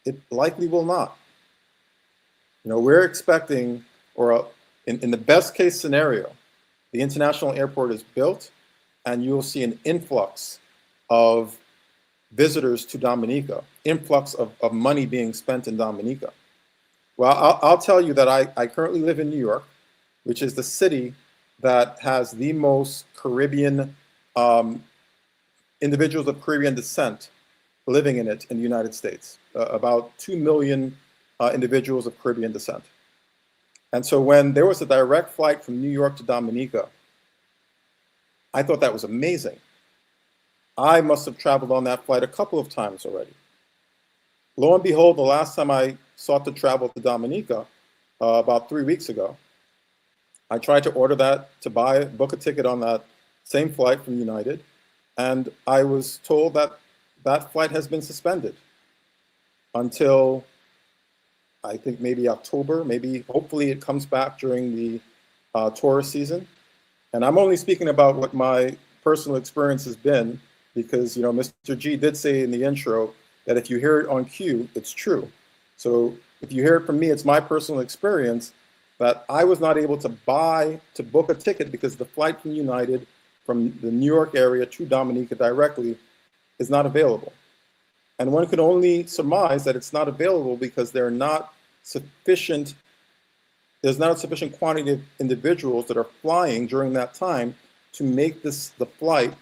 It likely will not. You know, we're expecting, or in the best case scenario, the international airport is built and you'll see an influx of visitors to Dominica, influx of money being spent in Dominica. Well, I'll tell you that I currently live in New York, which is the city that has the most Caribbean, individuals of Caribbean descent living in it in the United States, about 2 million individuals of Caribbean descent. And so when there was a direct flight from New York to Dominica, I thought that was amazing. I must have traveled on that flight a couple of times already. Lo and behold, the last time I sought to travel to Dominica, about 3 weeks ago, I tried to order that, to book a ticket on that same flight from United, and I was told that that flight has been suspended until I think maybe October, maybe hopefully it comes back during the tourist season. And I'm only speaking about what my personal experience has been, because, you know, Mr. G did say in the intro that if you hear it on cue, it's true. So if you hear it from me, it's my personal experience that I was not able to book a ticket because the flight from United from the New York area to Dominica directly is not available. And one could only surmise that it's not available because there's not a sufficient quantity of individuals that are flying during that time to make the flight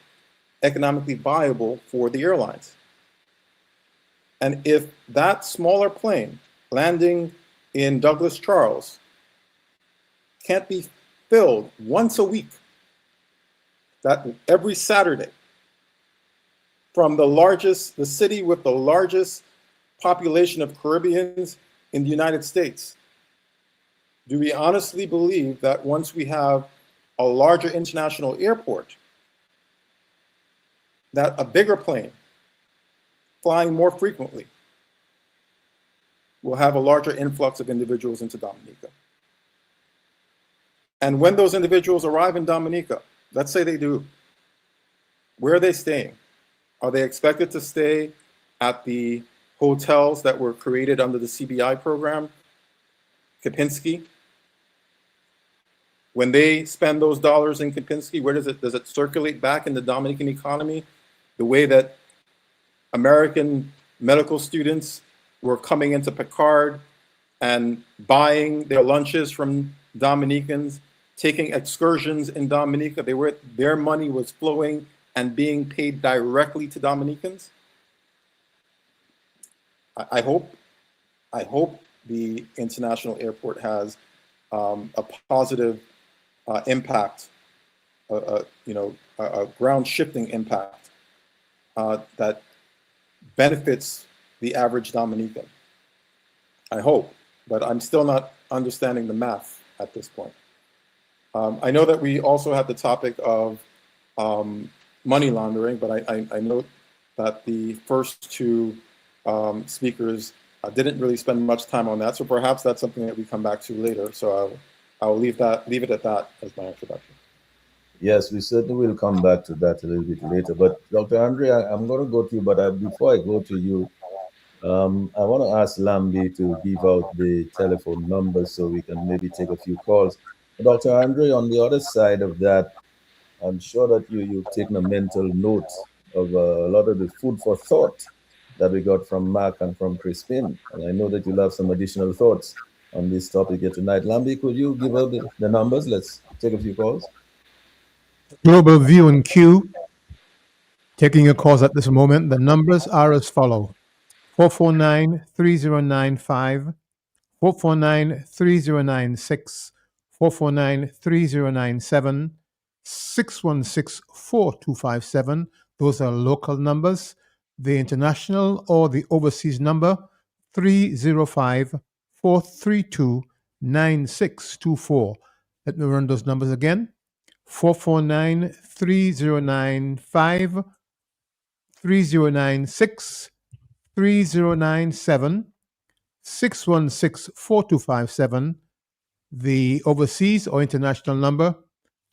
economically viable for the airlines. And if that smaller plane landing in Douglas Charles can't be filled once a week, that every Saturday, from the city with the largest population of Caribbeans in the United States, do we honestly believe that once we have a larger international airport, that a bigger plane flying more frequently will have a larger influx of individuals into Dominica? And when those individuals arrive in Dominica, let's say they do, where are they staying? Are they expected to stay at the hotels that were created under the CBI program, Kempinski? When they spend those dollars in Kempinski, where does it circulate back in the Dominican economy? The way that American medical students were coming into Picard and buying their lunches from Dominicans taking excursions in Dominica. Their money was flowing and being paid directly to Dominicans. I hope the international airport has a positive impact, a ground shifting impact that benefits the average Dominican. I hope, but I'm still not understanding the math at this point. I know that we also have the topic of money laundering, but I know that the first two speakers didn't really spend much time on that. So perhaps that's something that we come back to later. So I'll leave it at that as my introduction. Yes, we certainly will come back to that a little bit later. But Dr. Andre, I'm going to go to you, but before I go to you, I want to ask Lambi to give out the telephone numbers so we can maybe take a few calls. Dr. Andre, on the other side of that, I'm sure that you've taken a mental note of a lot of the food for thought that we got from Mark and from Crispin. And I know that you'll have some additional thoughts on this topic here tonight. Lambi, could you give out the numbers? Let's take a few calls. Global View and Q, taking your calls at this moment. The numbers are as follow: 449-3095, 449-3096, 449-3097, 616-4257. Those are local numbers. The international or the overseas number, 305-432-9624. Let me run those numbers again. 449-3095, 3096, 3097, 616-4257. The overseas or international number,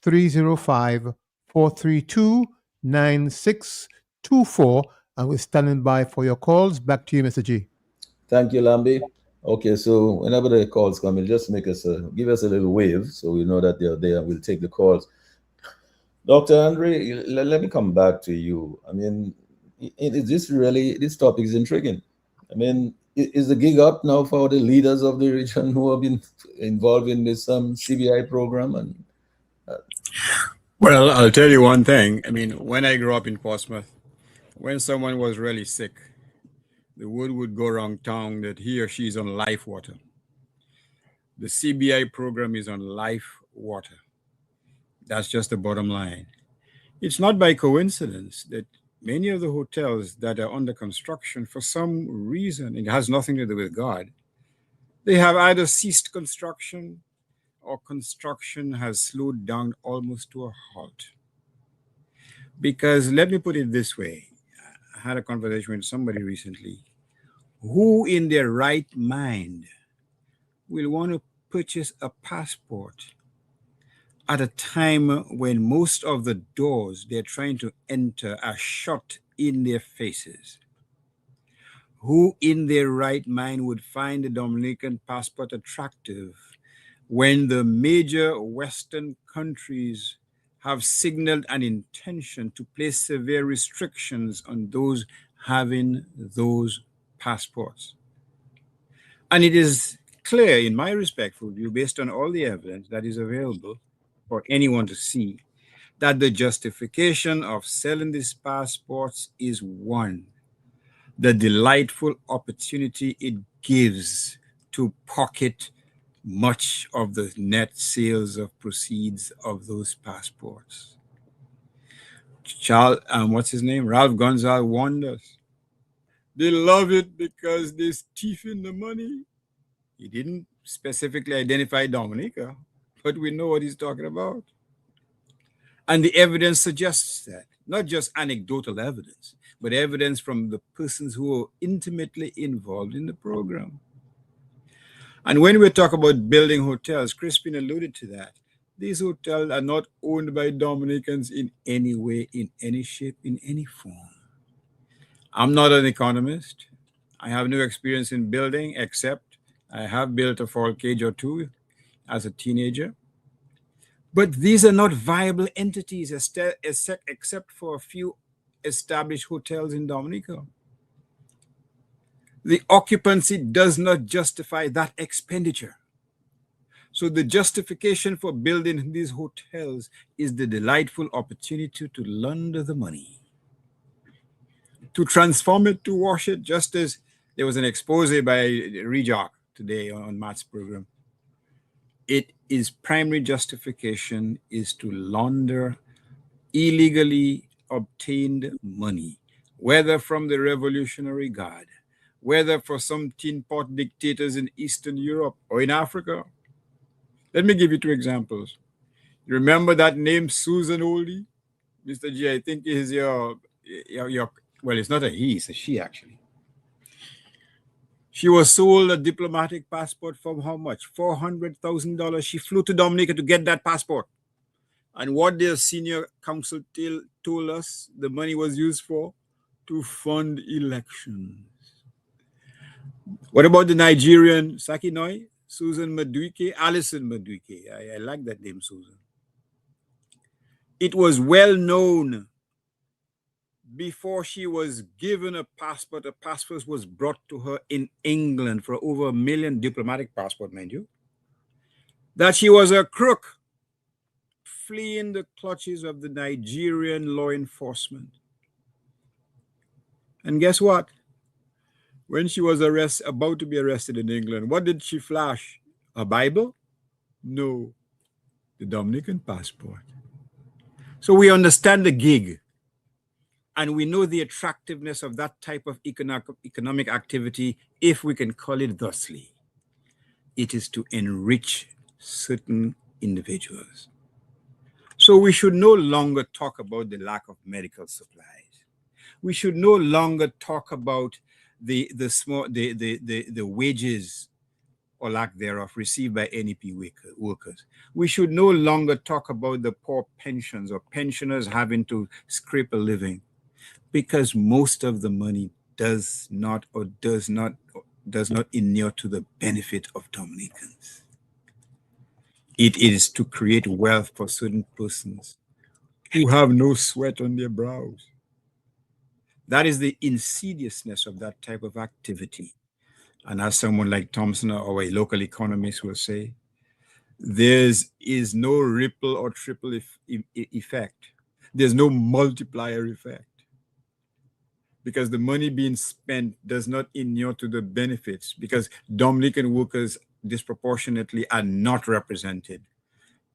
305-432-9624. And we're standing by for your calls. Back to you, Mr. G. Thank you, Lambi. Okay, so whenever the calls come in, just give us a little wave so we know that they're there and we'll take the calls. Dr. Andre, let me come back to you. I mean, this topic is intriguing. I mean, is the gig up now for the leaders of the region who have been involved in this CBI program? And Well, I'll tell you one thing. I mean, when I grew up in Portsmouth, when someone was really sick, the word would go around town that he or she is on life water. The CBI program is on life water. That's just the bottom line. It's not by coincidence that many of the hotels that are under construction, for some reason, it has nothing to do with God, they have either ceased construction or construction has slowed down almost to a halt. Because let me put it this way. I had a conversation with somebody recently. Who in their right mind will want to purchase a passport at a time when most of the doors they're trying to enter are shut in their faces? Who in their right mind would find the Dominican passport attractive when the major Western countries have signaled an intention to place severe restrictions on those having those passports? And it is clear, in my respectful view, based on all the evidence that is available for anyone to see, that the justification of selling these passports is one, the delightful opportunity it gives to pocket much of the net sales of proceeds of those passports. What's his name? Ralph Gonzalez warned us. They love it because there's teeth in the money. He didn't specifically identify Dominica, but we know what he's talking about. And the evidence suggests that, not just anecdotal evidence, but evidence from the persons who are intimately involved in the program. And when we talk about building hotels, Crispin alluded to that. These hotels are not owned by Dominicans in any way, in any shape, in any form. I'm not an economist. I have no experience in building, except I have built a fall cage or two as a teenager. But these are not viable entities except for a few established hotels in Dominica. The occupancy does not justify that expenditure. So the justification for building these hotels is the delightful opportunity to launder the money, to transform it, to wash it, just as there was an expose by Rejak today on Matt's program. Its primary justification is to launder illegally obtained money, whether from the Revolutionary Guard, whether for some tin pot dictators in Eastern Europe or in Africa. Let me give you 2 examples. You remember that name, Susan Oldie? Mr. G, I think is your well, it's not a he, it's a she actually. She was sold a diplomatic passport for how much? $400,000. She flew to Dominica to get that passport. And what their senior counsel told us the money was used for? To fund elections. What about the Nigerian Sakinoi? Susan Maduike, Alison Maduike. I like that name, Susan. It was well known before she was given a passport was brought to her in England for over $1 million diplomatic passport, mind you, that she was a crook fleeing the clutches of the Nigerian law enforcement. And guess what? When she was about to be arrested in England, what did she flash? A Bible? No, the Dominican passport. So we understand the gig, and we know the attractiveness of that type of economic activity, if we can call it thusly. It is to enrich certain individuals. So we should no longer talk about the lack of medical supplies. We should no longer talk about the wages or lack thereof received by NEP workers. We should no longer talk about the poor pensions or pensioners having to scrape a living, because most of the money does not inure to the benefit of Dominicans. It is to create wealth for certain persons who have no sweat on their brows. That is the insidiousness of that type of activity. And as someone like Thompson or a local economist will say, there is no ripple or triple effect. There's no multiplier effect, because the money being spent does not inure to the benefits, because Dominican workers disproportionately are not represented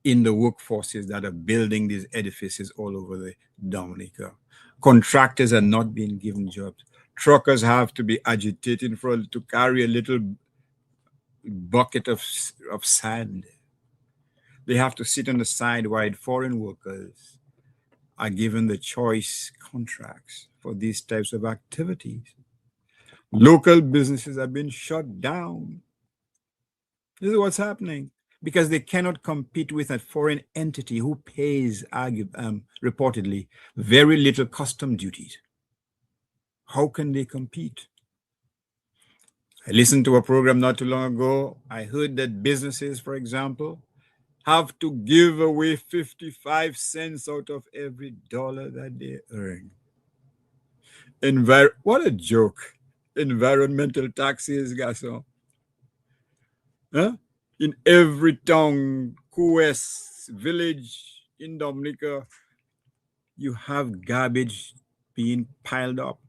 in the workforces that are building these edifices all over the Dominica. Contractors are not being given jobs. Truckers have to be agitating to carry a little bucket of sand. They have to sit on the side while foreign workers are given the choice contracts for these types of activities. Local businesses have been shut down. This is what's happening, because they cannot compete with a foreign entity who pays, reportedly, very little custom duties. How can they compete? I listened to a program not too long ago. I heard that businesses, for example, have to give away 55 cents out of every dollar that they earn. What a joke. Environmental taxes, garçon. Huh? In every town, QS, village in Dominica, you have garbage being piled up.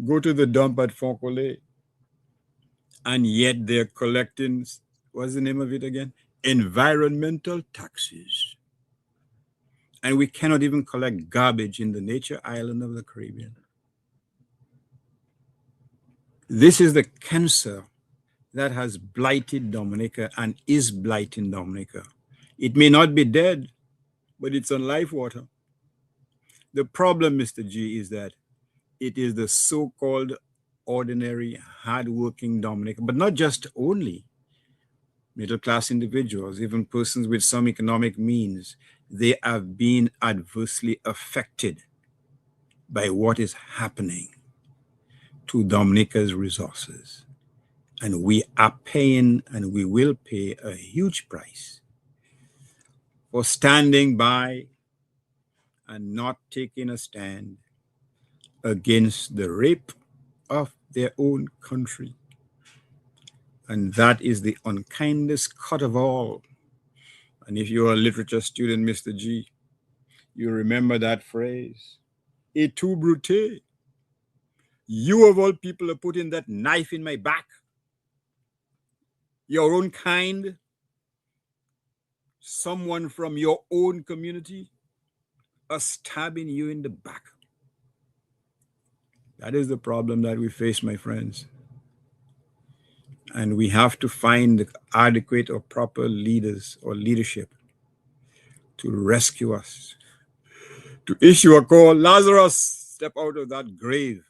Go to the dump at Foncolé, and yet they're collecting, what's the name of it again? Environmental taxes. And we cannot even collect garbage in the nature island of the Caribbean. This is the cancer that has blighted Dominica and is blighting Dominica. It may not be dead, but it's on life water. The problem, Mr. G, is that it is the so-called ordinary, hardworking Dominica, but not just only middle-class individuals, even persons with some economic means. They have been adversely affected by what is happening to Dominica's resources. And we are paying, and we will pay, a huge price for standing by and not taking a stand against the rape of their own country. And that is the unkindest cut of all. And if you're a literature student, Mr. G, you remember that phrase, et tu, Brute. You of all people are putting that knife in my back. Your own kind, someone from your own community, are stabbing you in the back. That is the problem that we face, my friends. And we have to find adequate or proper leaders or leadership to rescue us, to issue a call, Lazarus, step out of that grave.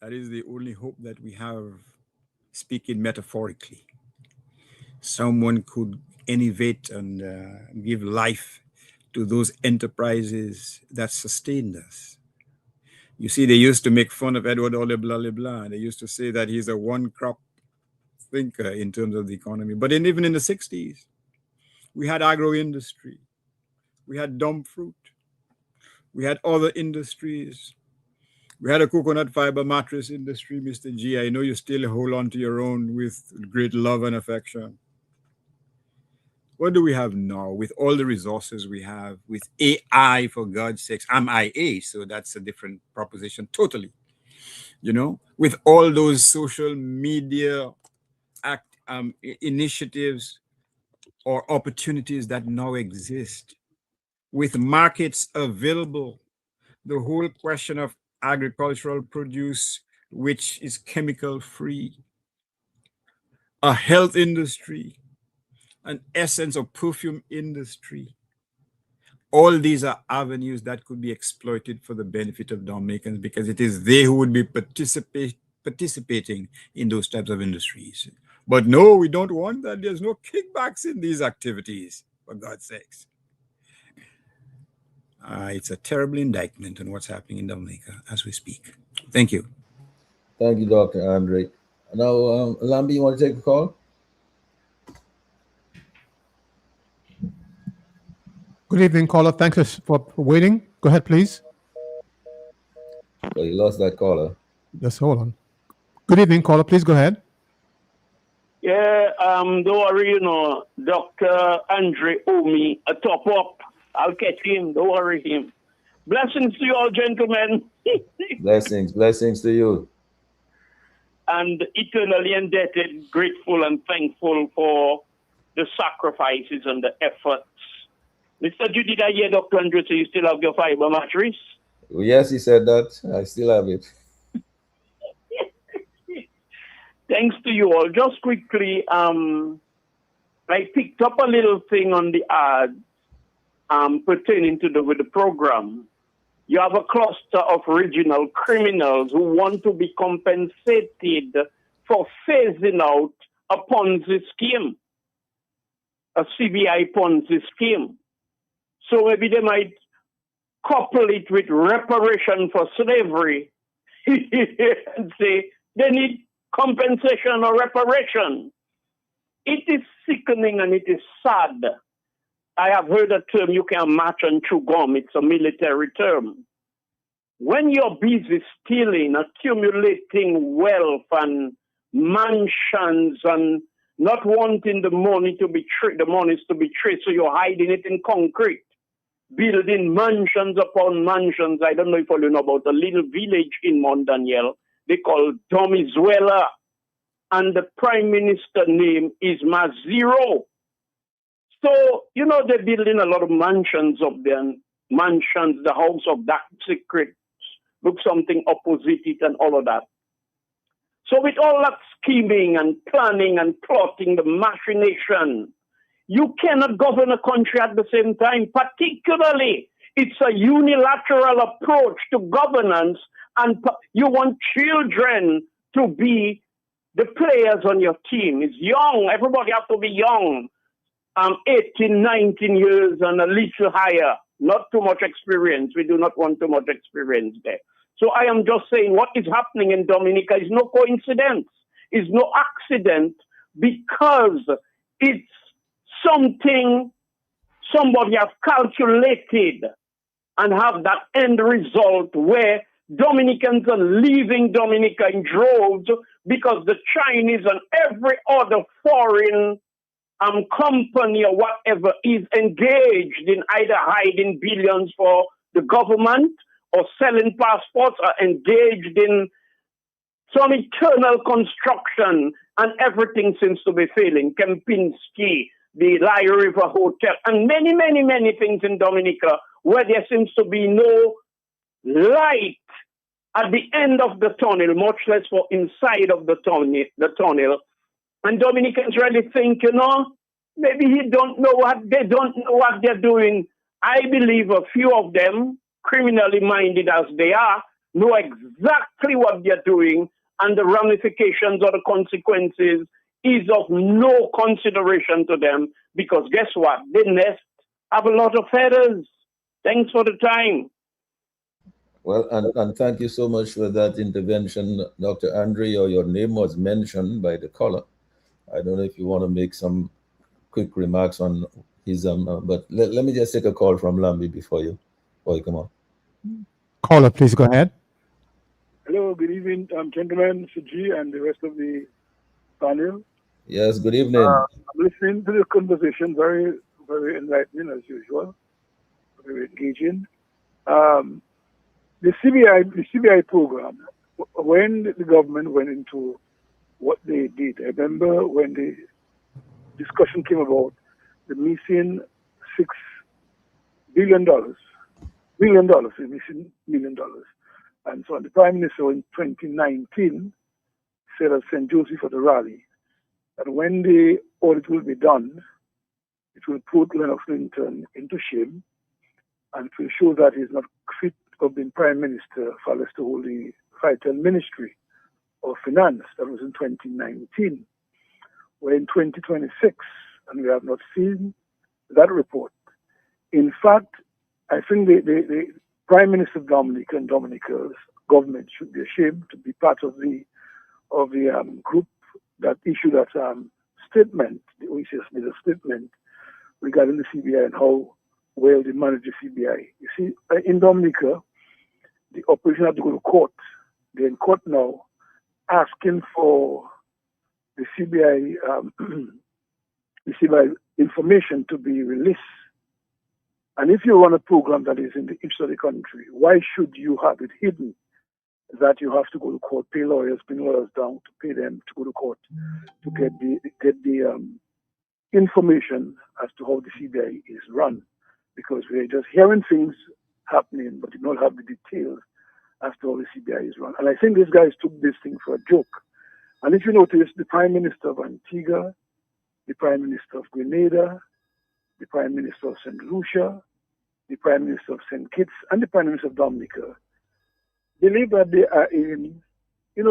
That is the only hope that we have, speaking metaphorically. Someone could innovate and give life to those enterprises that sustained us. You see, they used to make fun of Edward Leblanc. They used to say that he's a one-crop thinker in terms of the economy. But even in the 60s, we had agro-industry. We had dump fruit. We had other industries. We had a coconut fiber mattress industry, Mr. G. I know you still hold on to your own with great love and affection. What do we have now with all the resources we have, with AI, for God's sakes? I'm IA, so that's a different proposition totally. You know, with all those social media initiatives or opportunities that now exist, with markets available, the whole question of agricultural produce, which is chemical free, a health industry, an essence of perfume industry. All these are avenues that could be exploited for the benefit of Dominicans, because it is they who would be participating in those types of industries. But no, we don't want that. There's no kickbacks in these activities, for God's sakes. It's a terrible indictment on what's happening in Dominica as we speak. Thank you. Thank you, Dr. Andre. Now, Lambi, you want to take a call? Good evening, caller. Thanks for waiting. Go ahead, please. So you lost that caller. Just hold on. Good evening, caller. Please go ahead. Yeah, don't worry, you know, Dr. Andre owe me a top up. I'll catch him. Don't worry him. Blessings to you all, gentlemen. Blessings to you. And eternally indebted, grateful and thankful for the sacrifices and the efforts. Mr. Judy, did I hear Dr. Andre say you still have your fiber mattress? Yes, he said that. I still have it. Thanks to you all. Just quickly, I picked up a little thing on the ad pertaining to the program. You have a cluster of regional criminals who want to be compensated for phasing out a Ponzi scheme, a CBI Ponzi scheme. So maybe they might couple it with reparation for slavery and say they need compensation or reparation. It is sickening and it is sad. I have heard a term you can match and chew gum. It's a military term. When you're busy stealing, accumulating wealth and mansions and not wanting the money to be the monies to be traced, so you're hiding it in concrete, building mansions upon mansions. I don't know if you know about a little village in Mount Daniel they call Domizuela, and the prime minister name is Maziro. So, you know, they're building a lot of mansions up there, mansions, the house of dark secrets, look something opposite it and all of that. So with all that scheming and planning and plotting, the machination, you cannot govern a country at the same time. Particularly, it's a unilateral approach to governance, and you want children to be the players on your team. It's young. Everybody has to be young. 18, 19 years and a little higher. Not too much experience. We do not want too much experience there. So I am just saying what is happening in Dominica is no coincidence. It's no accident, because it's something somebody has calculated and have that end result where Dominicans are leaving Dominica in droves because the Chinese and every other foreign company or whatever is engaged in either hiding billions for the government or selling passports, or engaged in some eternal construction, and everything seems to be failing. Kempinski, the Lyre River Hotel, and many, many, many things in Dominica where there seems to be no light at the end of the tunnel, much less for inside of the tunnel. And Dominicans really think, maybe they don't know what they're doing. I believe a few of them, criminally minded as they are, know exactly what they're doing, and the ramifications or the consequences is of no consideration to them, because guess what? They nest have a lot of feathers. Thanks for the time. Well, and thank you so much for that intervention, Dr. Andre, or your name was mentioned by the caller. I don't know if you want to make some quick remarks on his, but let me just take a call from Lambi before you come on. Caller, please go ahead. Hello, good evening, gentlemen, Mr. G, and the rest of the panel. Yes, good evening. I'm listening to the conversation, very, very enlightening as usual, very engaging. The CBI program, when the government went into what they did, I remember when the discussion came about the missing $6 billion, missing $1 million. And so the Prime Minister in 2019 said at St. Joseph at the rally that when the audit will be done, it will put Leonard Clinton into shame, and it will show that he's not fit of being Prime Minister for us to hold the vital Ministry of Finance. That was in 2019. We're in 2026, and we have not seen that report. In fact, I think the Prime Minister of Dominica and Dominica's government should be ashamed to be part of the group that issued that statement. The OECS made a statement regarding the CBI and how well they manage the CBI. You see, in Dominica, the operation had to go to court. They're in court now, asking for the CBI information to be released. And if you run a program that is in the interest of the country, why should you have it hidden that you have to go to court, pay lawyers, bring lawyers down to pay them to go to court to get the information as to how the CBI is run? Because we're just hearing things happening, but we don't have the details as to how the CBI is run. And I think these guys took this thing for a joke. And if you notice, the Prime Minister of Antigua, the Prime Minister of Grenada, the Prime Minister of St. Lucia, the Prime Minister of St. Kitts, and the Prime Minister of Dominica believe that they are in,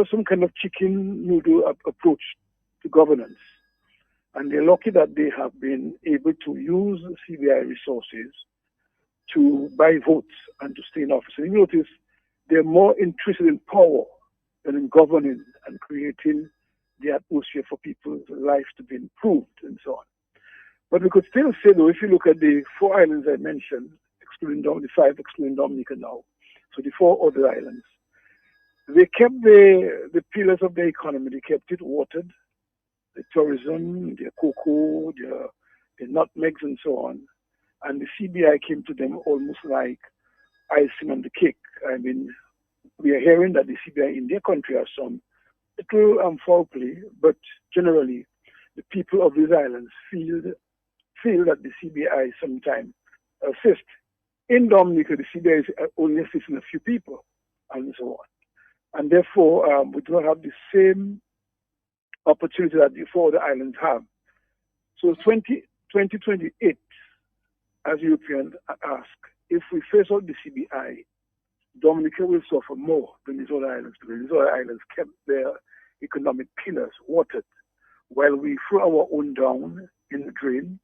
some kind of chicken noodle approach to governance. And they're lucky that they have been able to use CBI resources to buy votes and to stay in office. And you notice they're more interested in power than in governing and creating the atmosphere for people's lives to be improved and so on. But we could still say, though, if you look at the 4 islands I mentioned, the 5 excluding Dominica now, so the 4 other islands, they kept the pillars of the economy. They kept it watered, the tourism, their cocoa, their nutmegs, and so on. And the CBI came to them almost like icing on the cake. I mean, we are hearing that the CBI in their country has some little foul play, but generally, the people of these islands feel that the CBI sometimes assist. In Dominica, the CBI is only assisting a few people, and so on. And therefore, we do not have the same opportunity that the 4 other islands have. So 2028, as Europeans ask, if we face out the CBI, Dominica will suffer more than these other islands, because these other islands kept their economic pillars watered, while we throw our own down in the drain.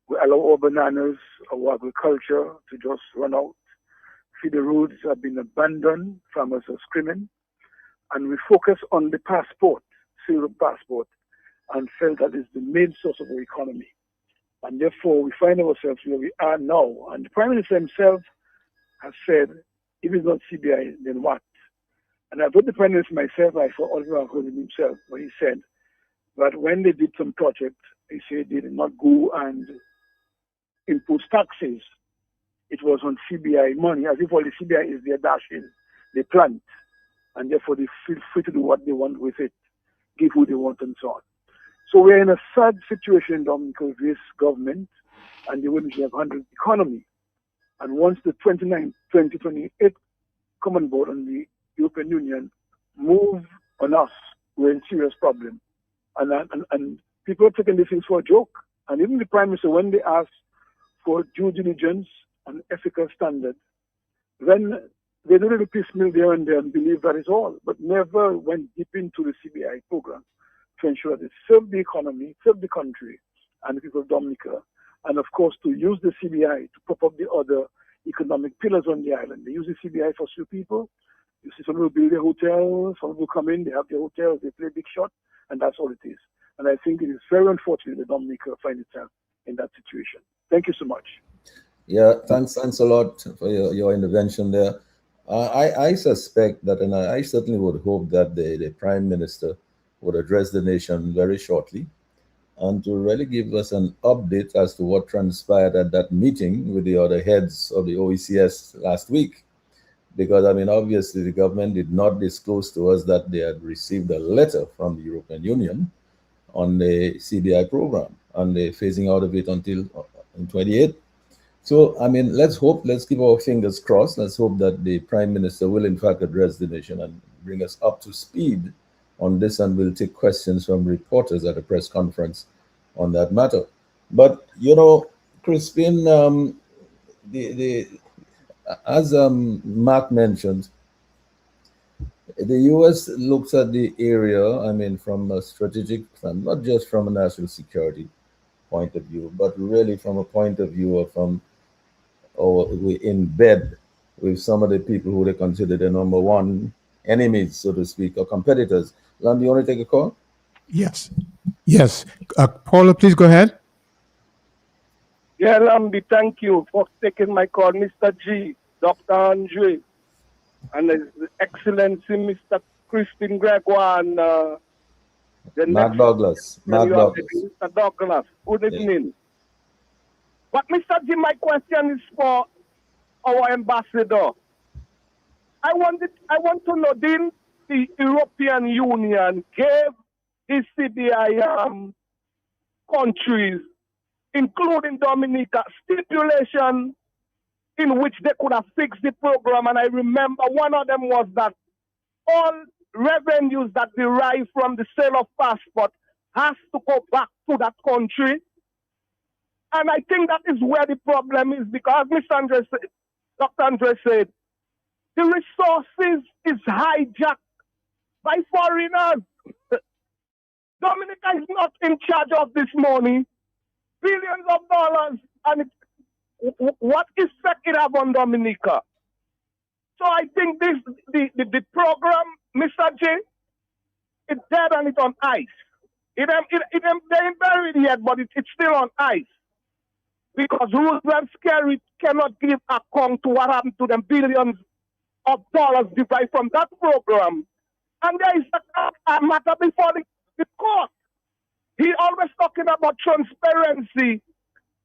We allow our bananas, our agriculture to just run out. The roads have been abandoned, farmers are screaming, and we focus on the passport, silver passport, and felt that is the main source of our economy. And therefore, we find ourselves where we are now. And the Prime Minister himself has said If it's not CBI, then what? And I've heard the Prime Minister myself, I saw Oliver heard him himself, when he said that when they did some project, he said they did not go and impose taxes. It was on CBI money, as if all the CBI is their dashing, they plant, and therefore they feel free to do what they want with it, give who they want, and so on. So we're in a sad situation, Dominica, with this government, and they wouldn't have handled the economy. And once the 2028 common board on the European Union move on us, we're in serious problem. And people are taking these things for a joke. And even the Prime Minister, when they ask for due diligence and ethical standard, then they do a little piecemeal there and there and believe that is all, but never went deep into the CBI program to ensure that it served the economy, served the country, and the people of Dominica. And of course, to use the CBI to prop up the other economic pillars on the island. They use the CBI for few people. You see some people build their hotels, some people come in, they have their hotels, they play big shot, and that's all it is. And I think it is very unfortunate that Dominica finds itself in that situation. Thank you so much. Yeah, thanks a lot for your intervention there. I suspect that, and I certainly would hope that the Prime Minister would address the nation very shortly and to really give us an update as to what transpired at that meeting with the other heads of the OECS last week. Because, I mean, obviously the government did not disclose to us that they had received a letter from the European Union on the CBI program and the phasing out of it until 28. So, I mean, let's keep our fingers crossed. Let's hope that the Prime Minister will in fact address the nation and bring us up to speed on this, and we'll take questions from reporters at a press conference on that matter. But, you know, Crispin, as Mark mentioned, the U.S. looks at the area, I mean, from a strategic, not just from a national security point of view, but really from a point of view of we're in bed with some of the people who they consider the number one enemies, so to speak, or competitors. Lam, you want to take a call? Yes. Paula, please go ahead. Yeah, Lambi, thank you for taking my call, Mr. G, Dr. Andre, and His Excellency Mr. Crispin Gregoire, and Mark Douglas. Mr. Douglas. Good evening. But Mr. G, my question is for our ambassador. I want to know, did the European Union gave the CBI countries, including Dominica, stipulation in which they could have fixed the program? And I remember one of them was that all revenues that derive from the sale of passport has to go back to that country. And I think that is where the problem is, because Dr. Andre said, the resources is hijacked by foreigners. Dominica is not in charge of this money. Billions of dollars, and what effect it have on Dominica? So I think the program, Mr. J, it's dead and it's on ice. They ain't buried yet, but it's still on ice. Because Roosevelt Scary cannot give account to what happened to them billions of dollars derived from that program. And there is a matter before the court. He always talking about transparency,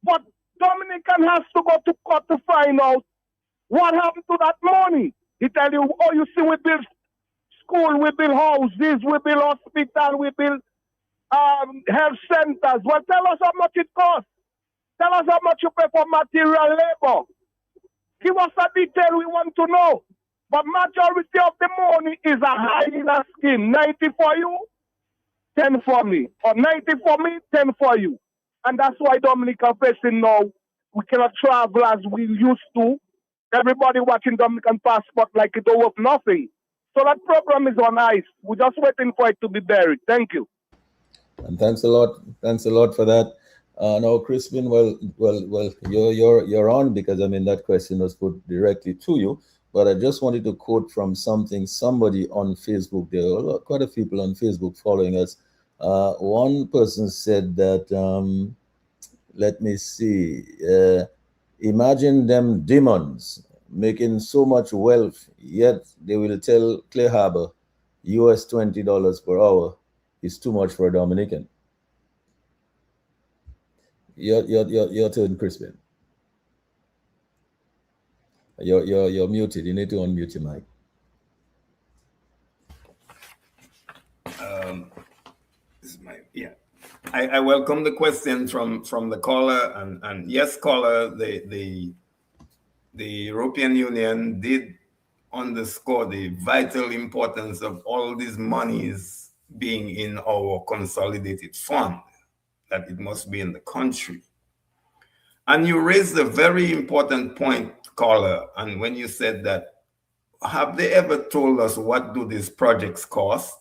but Dominican has to go to court to find out what happened to that money. He tell you, oh, you see, we build school, we build houses, we build hospital, we build health centers. Well, tell us how much it costs. Tell us how much you pay for material labor. Give us a detail we want to know. But majority of the money is a hyena scheme. 90 for you, 10 for me. Or 90 for me, 10 for you. And that's why Dominican facing now, we cannot travel as we used to. Everybody watching Dominican passport like it don't worth nothing. So that program is on ice. We're just waiting for it to be buried. Thank you. And thanks a lot. Thanks a lot for that. Now, Crispin, well, you're on, because I mean that question was put directly to you. But I just wanted to quote from somebody on Facebook. There are quite a few people on Facebook following us. One person said that, let me see, imagine them demons making so much wealth, yet they will tell Clear Harbor US $20 per hour is too much for a Dominican. Your turn, Crispin. You're muted. You need to unmute your mic. This is my, yeah. I welcome the question from the caller, and yes, caller, the European Union did underscore the vital importance of all these monies being in our consolidated fund, that it must be in the country. And you raised a very important point, caller, and when you said that, have they ever told us what do these projects cost?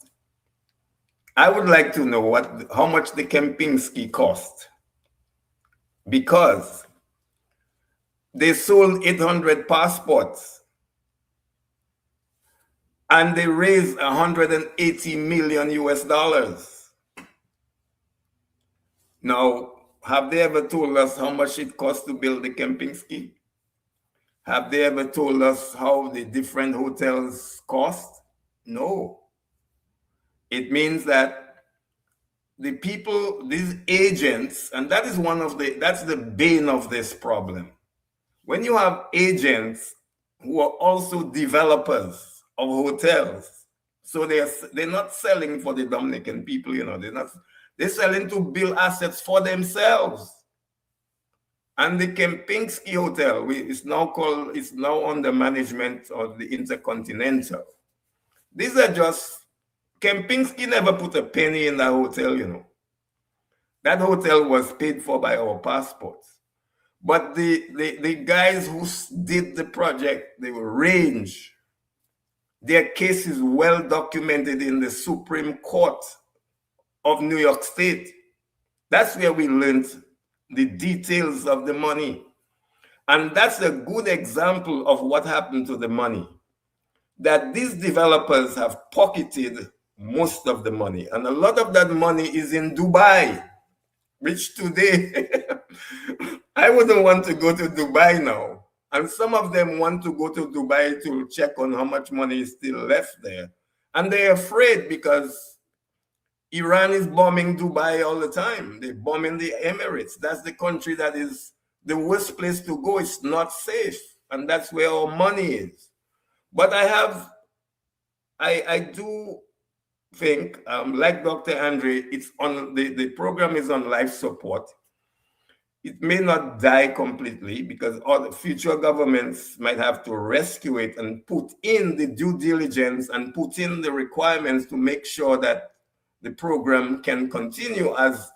I would like to know how much the Kempinski cost, because they sold 800 passports and they raised 180 million US dollars. Now, have they ever told us how much it costs to build the Kempinski? Have they ever told us how the different hotels cost? No. It means that the people, these agents, and that is that's the bane of this problem. When you have agents who are also developers of hotels, so they're not selling for the Dominican people, they're selling to build assets for themselves. And the Kempinski Hotel is now under management of the Intercontinental. These are just, Kempinski never put a penny in that hotel, That hotel was paid for by our passports. But the guys who did the project, they will range. Their case is well documented in the Supreme Court of New York State. That's where we learned the details of the money. And that's a good example of what happened to the money. That these developers have pocketed most of the money. And a lot of that money is in Dubai, which today, I wouldn't want to go to Dubai now. And some of them want to go to Dubai to check on how much money is still left there. And they're afraid because Iran is bombing Dubai all the time. They're bombing the Emirates. That's the country that is the worst place to go. It's not safe. And that's where our money is. But I do think, like Dr. Andre, it's on the program is on life support. It may not die completely because all the future governments might have to rescue it and put in the due diligence and put in the requirements to make sure that the program can continue as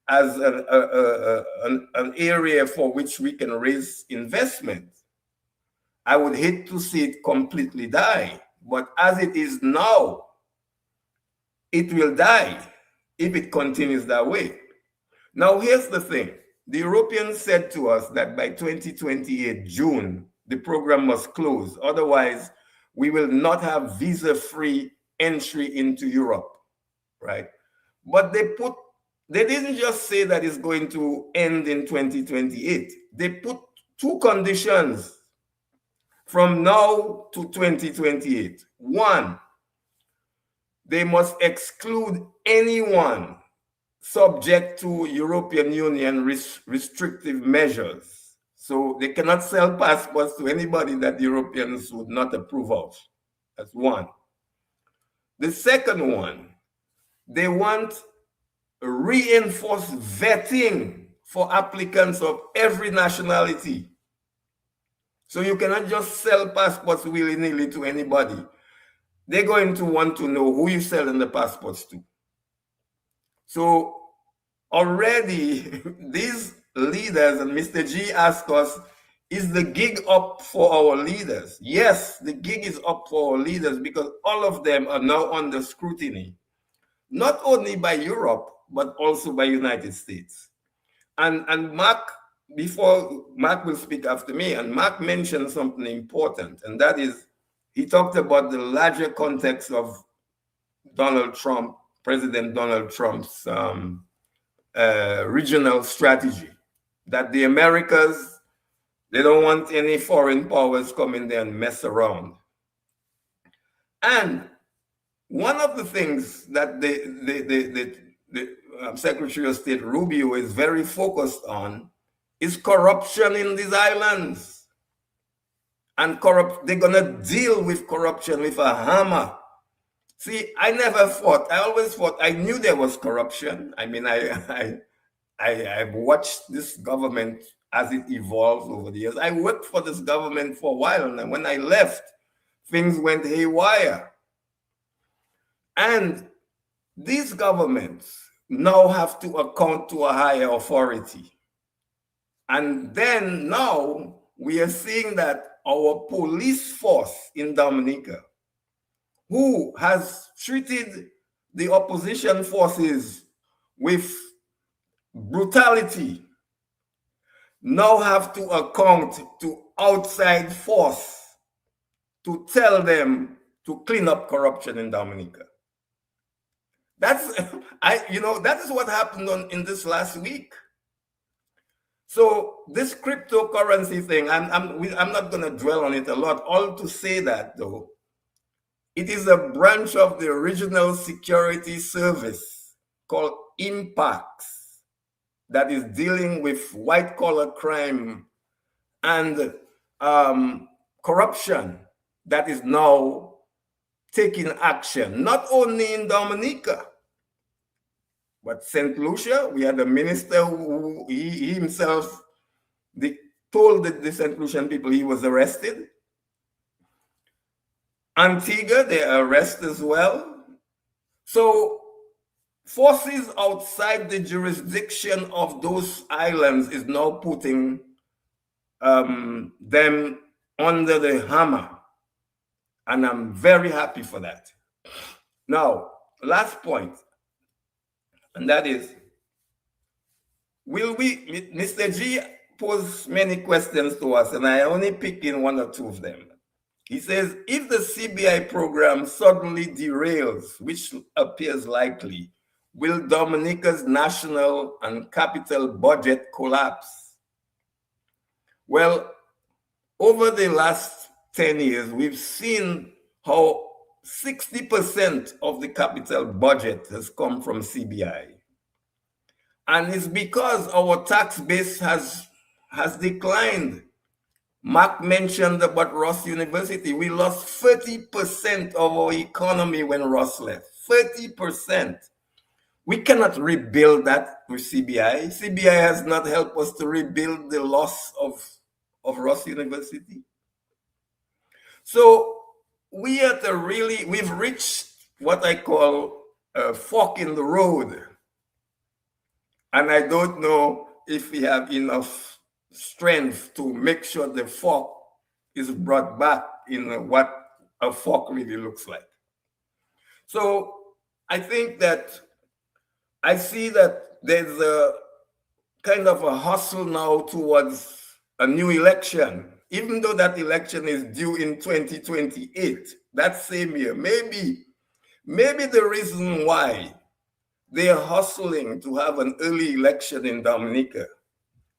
an area for which we can raise investment. I would hate to see it completely die, but as it is now, it will die if it continues that way. Now, here's the thing. The Europeans said to us that by 2028, June, the program must close. Otherwise, we will not have visa-free entry into Europe, right? But they didn't just say that it's going to end in 2028. They put two conditions from now to 2028. One, they must exclude anyone subject to European Union restrictive measures. So they cannot sell passports to anybody that the Europeans would not approve of. That's one. The second one, they want reinforced vetting for applicants of every nationality. So you cannot just sell passports willy-nilly to anybody. They're going to want to know who you're selling the passports to. So already these leaders, and Mr. G asked us, is the gig up for our leaders? Yes, the gig is up for our leaders because all of them are now under scrutiny, not only by Europe, but also by United States. And Mark, before Mark will speak after me, and Mark mentioned something important, and that is, he talked about the larger context of Donald Trump, President Donald Trump's regional strategy, that the Americas They don't want any foreign powers coming there and mess around. And one of the things that the Secretary of State Rubio is very focused on is corruption in these islands. And they're gonna deal with corruption with a hammer. See, I never fought. I always fought. I knew there was corruption. I mean, I've watched this government as it evolves over the years. I worked for this government for a while, and when I left, things went haywire. And these governments now have to account to a higher authority. And then now we are seeing that our police force in Dominica, who has treated the opposition forces with brutality, now have to account to outside force to tell them to clean up corruption in Dominica. That is what happened in this last week. So this cryptocurrency thing, I'm not going to dwell on it a lot. All to say that though, it is a branch of the original security service called IMPACS that is dealing with white-collar crime and corruption that is now taking action, not only in Dominica, but St. Lucia. We had a minister who he himself told the St. Lucian people he was arrested. Antigua, they arrest as well. So forces outside the jurisdiction of those islands is now putting them under the hammer. And I'm very happy for that. Now, last point, and that is, Mr. G posed many questions to us, and I only pick in one or two of them. He says, if the CBI program suddenly derails, which appears likely, will Dominica's national and capital budget collapse? Well, over the last 10 years, we've seen how 60% of the capital budget has come from CBI. And it's because our tax base has declined. Mark mentioned about Ross University. We lost 30% of our economy when Ross left. 30%. We cannot rebuild that with CBI. CBI has not helped us to rebuild the loss of Ross University. So we've reached what I call a fork in the road. And I don't know if we have enough strength to make sure the fork is brought back in what a fork really looks like. So I think that I see that there's a kind of a hustle now towards a new election, even though that election is due in 2028, that same year. Maybe the reason why they are hustling to have an early election in Dominica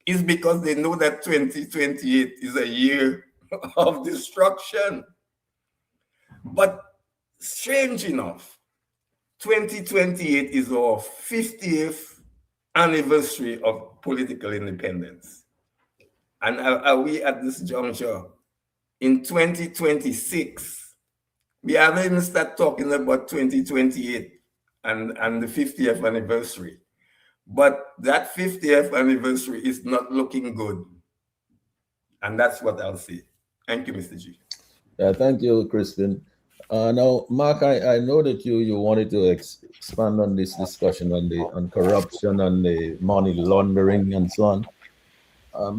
is because they know that 2028 is a year of destruction. But strange enough, 2028 is our 50th anniversary of political independence. And are we at this juncture in 2026? We haven't even started talking about 2028 and the 50th anniversary. But that 50th anniversary is not looking good. And that's what I'll say. Thank you, Mr. G. Yeah, thank you, Crispin. Now, Mark, I know that you wanted to expand on this discussion on corruption and the money laundering and so on.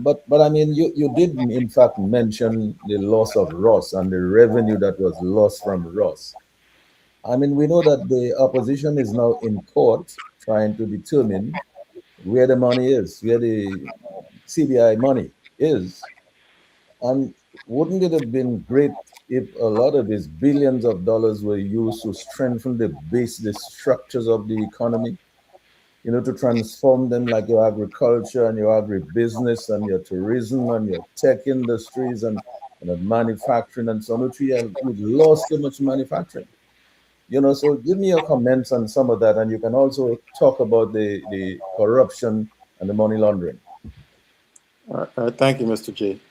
But I mean, you did in fact mention the loss of Ross and the revenue that was lost from Ross. I mean, we know that the opposition is now in court trying to determine where the money is, where the CBI money is. And wouldn't it have been great if a lot of these billions of dollars were used to strengthen the structures of the economy? to transform them like your agriculture and your agribusiness and your tourism and your tech industries and the manufacturing and so on, which we've lost so much manufacturing. So give me your comments on some of that, and you can also talk about the corruption and the money laundering. All right, thank you, Mr. G.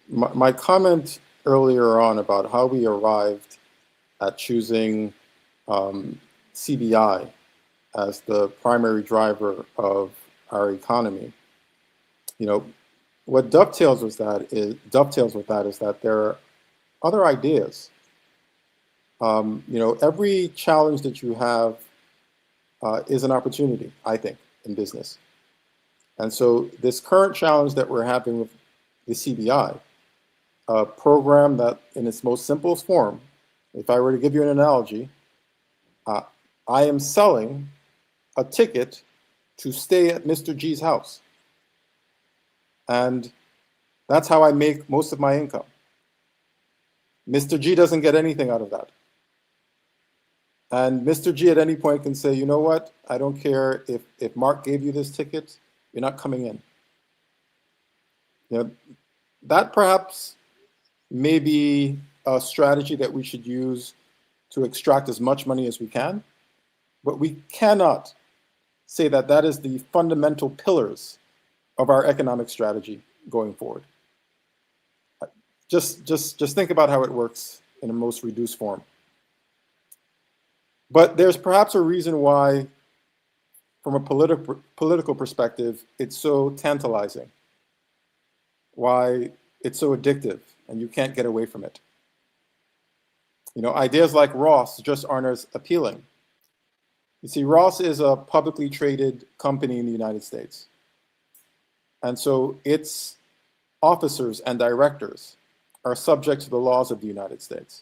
My comment earlier on about how we arrived at choosing CBI as the primary driver of our economy, what dovetails with that is that there are other ideas. Every challenge that you have is an opportunity, I think, in business. And so this current challenge that we're having with the CBI, a program that in its most simplest form, if I were to give you an analogy, I am selling a ticket to stay at Mr. G's house. And that's how I make most of my income. Mr. G doesn't get anything out of that. And Mr. G at any point can say, you know what, I don't care if Mark gave you this ticket, you're not coming in. That perhaps may be a strategy that we should use to extract as much money as we can, but we cannot say that that is the fundamental pillars of our economic strategy going forward. Just think about how it works in a most reduced form. But there's perhaps a reason why, from a political perspective, it's so tantalizing, why it's so addictive, and you can't get away from it. Ideas like Ross just aren't as appealing. You see, Ross is a publicly traded company in the United States. And so its officers and directors are subject to the laws of the United States.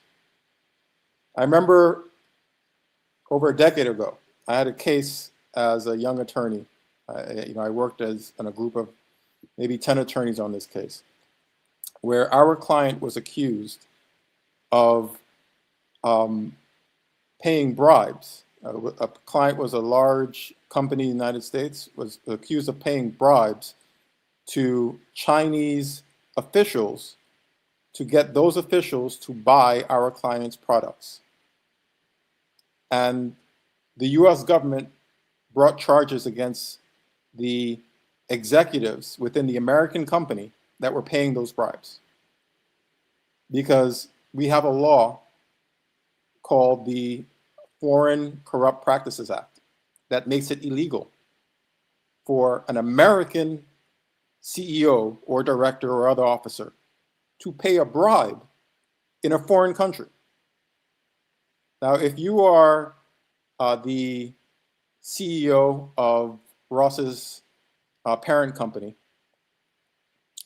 I remember over a decade ago, I had a case as a young attorney. I worked in a group of maybe 10 attorneys on this case, where our client was accused of paying bribes. A client was a large company in the United States, was accused of paying bribes to Chinese officials to get those officials to buy our client's products. And the US government brought charges against the executives within the American company that were paying those bribes. Because we have a law called the Foreign Corrupt Practices Act that makes it illegal for an American CEO or director or other officer to pay a bribe in a foreign country. Now, if you are the CEO of Ross's parent company,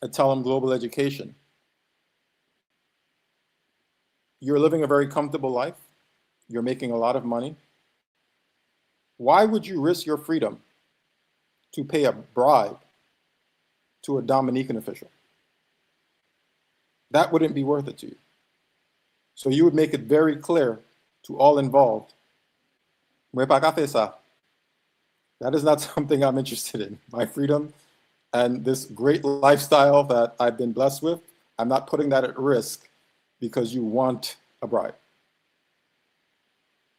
Adtalem Global Education, you're living a very comfortable life, you're making a lot of money. Why would you risk your freedom to pay a bribe to a Dominican official? That wouldn't be worth it to you. So you would make it very clear to all involved, that is not something I'm interested in. My freedom and this great lifestyle that I've been blessed with, I'm not putting that at risk because you want a bribe.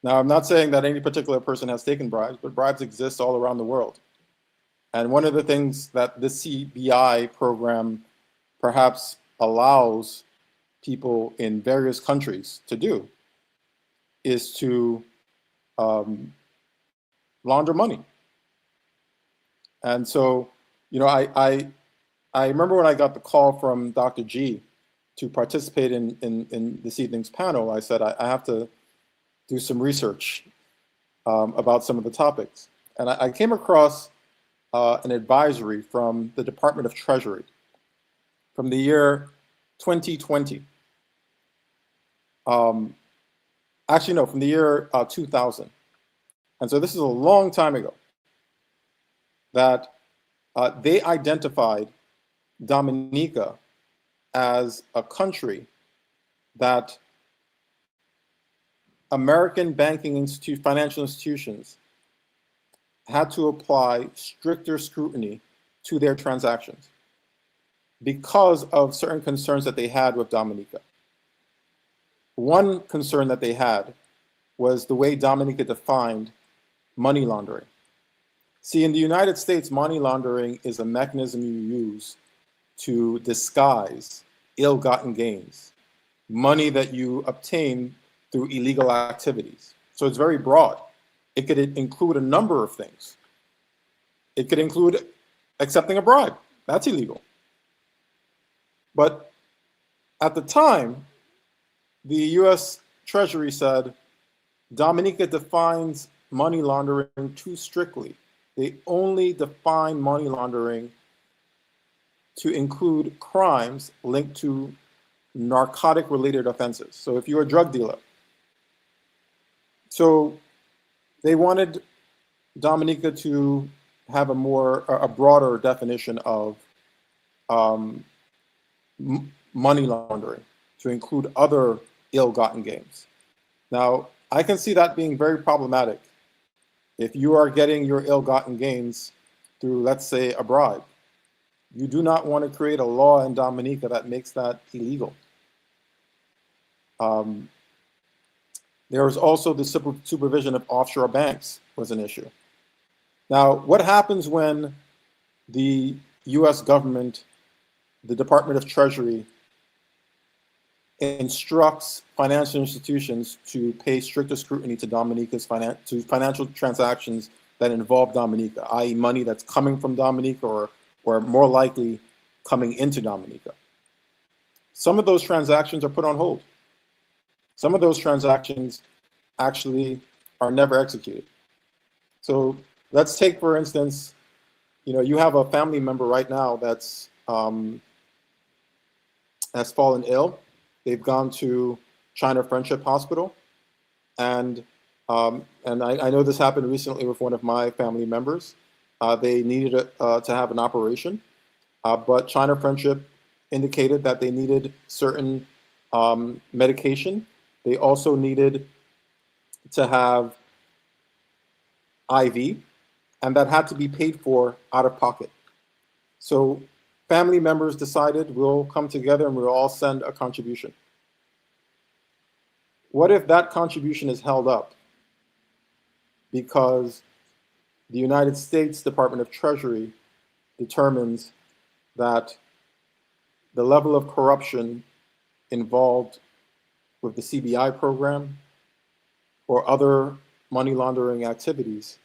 Now, I'm not saying that any particular person has taken bribes, but bribes exist all around the world. And one of the things that the CBI program perhaps allows people in various countries to do is to launder money. And so, I remember when I got the call from Dr. G to participate in this evening's panel, I said, I have to do some research about some of the topics. And I came across an advisory from the Department of Treasury from the year 2020. Actually, no, from the year 2000. And so this is a long time ago that they identified Dominica as a country that American financial institutions had to apply stricter scrutiny to their transactions because of certain concerns that they had with Dominica. One concern that they had was the way Dominica defined money laundering. See, in the United States, money laundering is a mechanism you use to disguise ill-gotten gains, money that you obtain through illegal activities. So it's very broad. It could include a number of things. It could include accepting a bribe. That's illegal. But at the time, the US Treasury said, Dominica defines money laundering too strictly. They only define money laundering to include crimes linked to narcotic-related offenses. So if you're a drug dealer. So they wanted Dominica to have a broader definition of money laundering, to include other ill-gotten gains. Now, I can see that being very problematic if you are getting your ill-gotten gains through, let's say, a bribe. You do not want to create a law in Dominica that makes that illegal. There was also the supervision of offshore banks was an issue. Now, what happens when the US government, the Department of Treasury, instructs financial institutions to pay stricter scrutiny to Dominica's financial transactions that involve Dominica, i.e. money that's coming from Dominica or more likely coming into Dominica? Some of those transactions are put on hold. Some of those transactions actually are never executed. So let's take, for instance, you have a family member right now that's has fallen ill. They've gone to China Friendship Hospital, and I know this happened recently with one of my family members. They needed to have an operation, but China Friendship indicated that they needed certain medication. They also needed to have IV, and that had to be paid for out of pocket. So family members decided we'll come together and we'll all send a contribution. What if that contribution is held up because the United States Department of Treasury determines that the level of corruption involved with the CBI program or other money laundering activities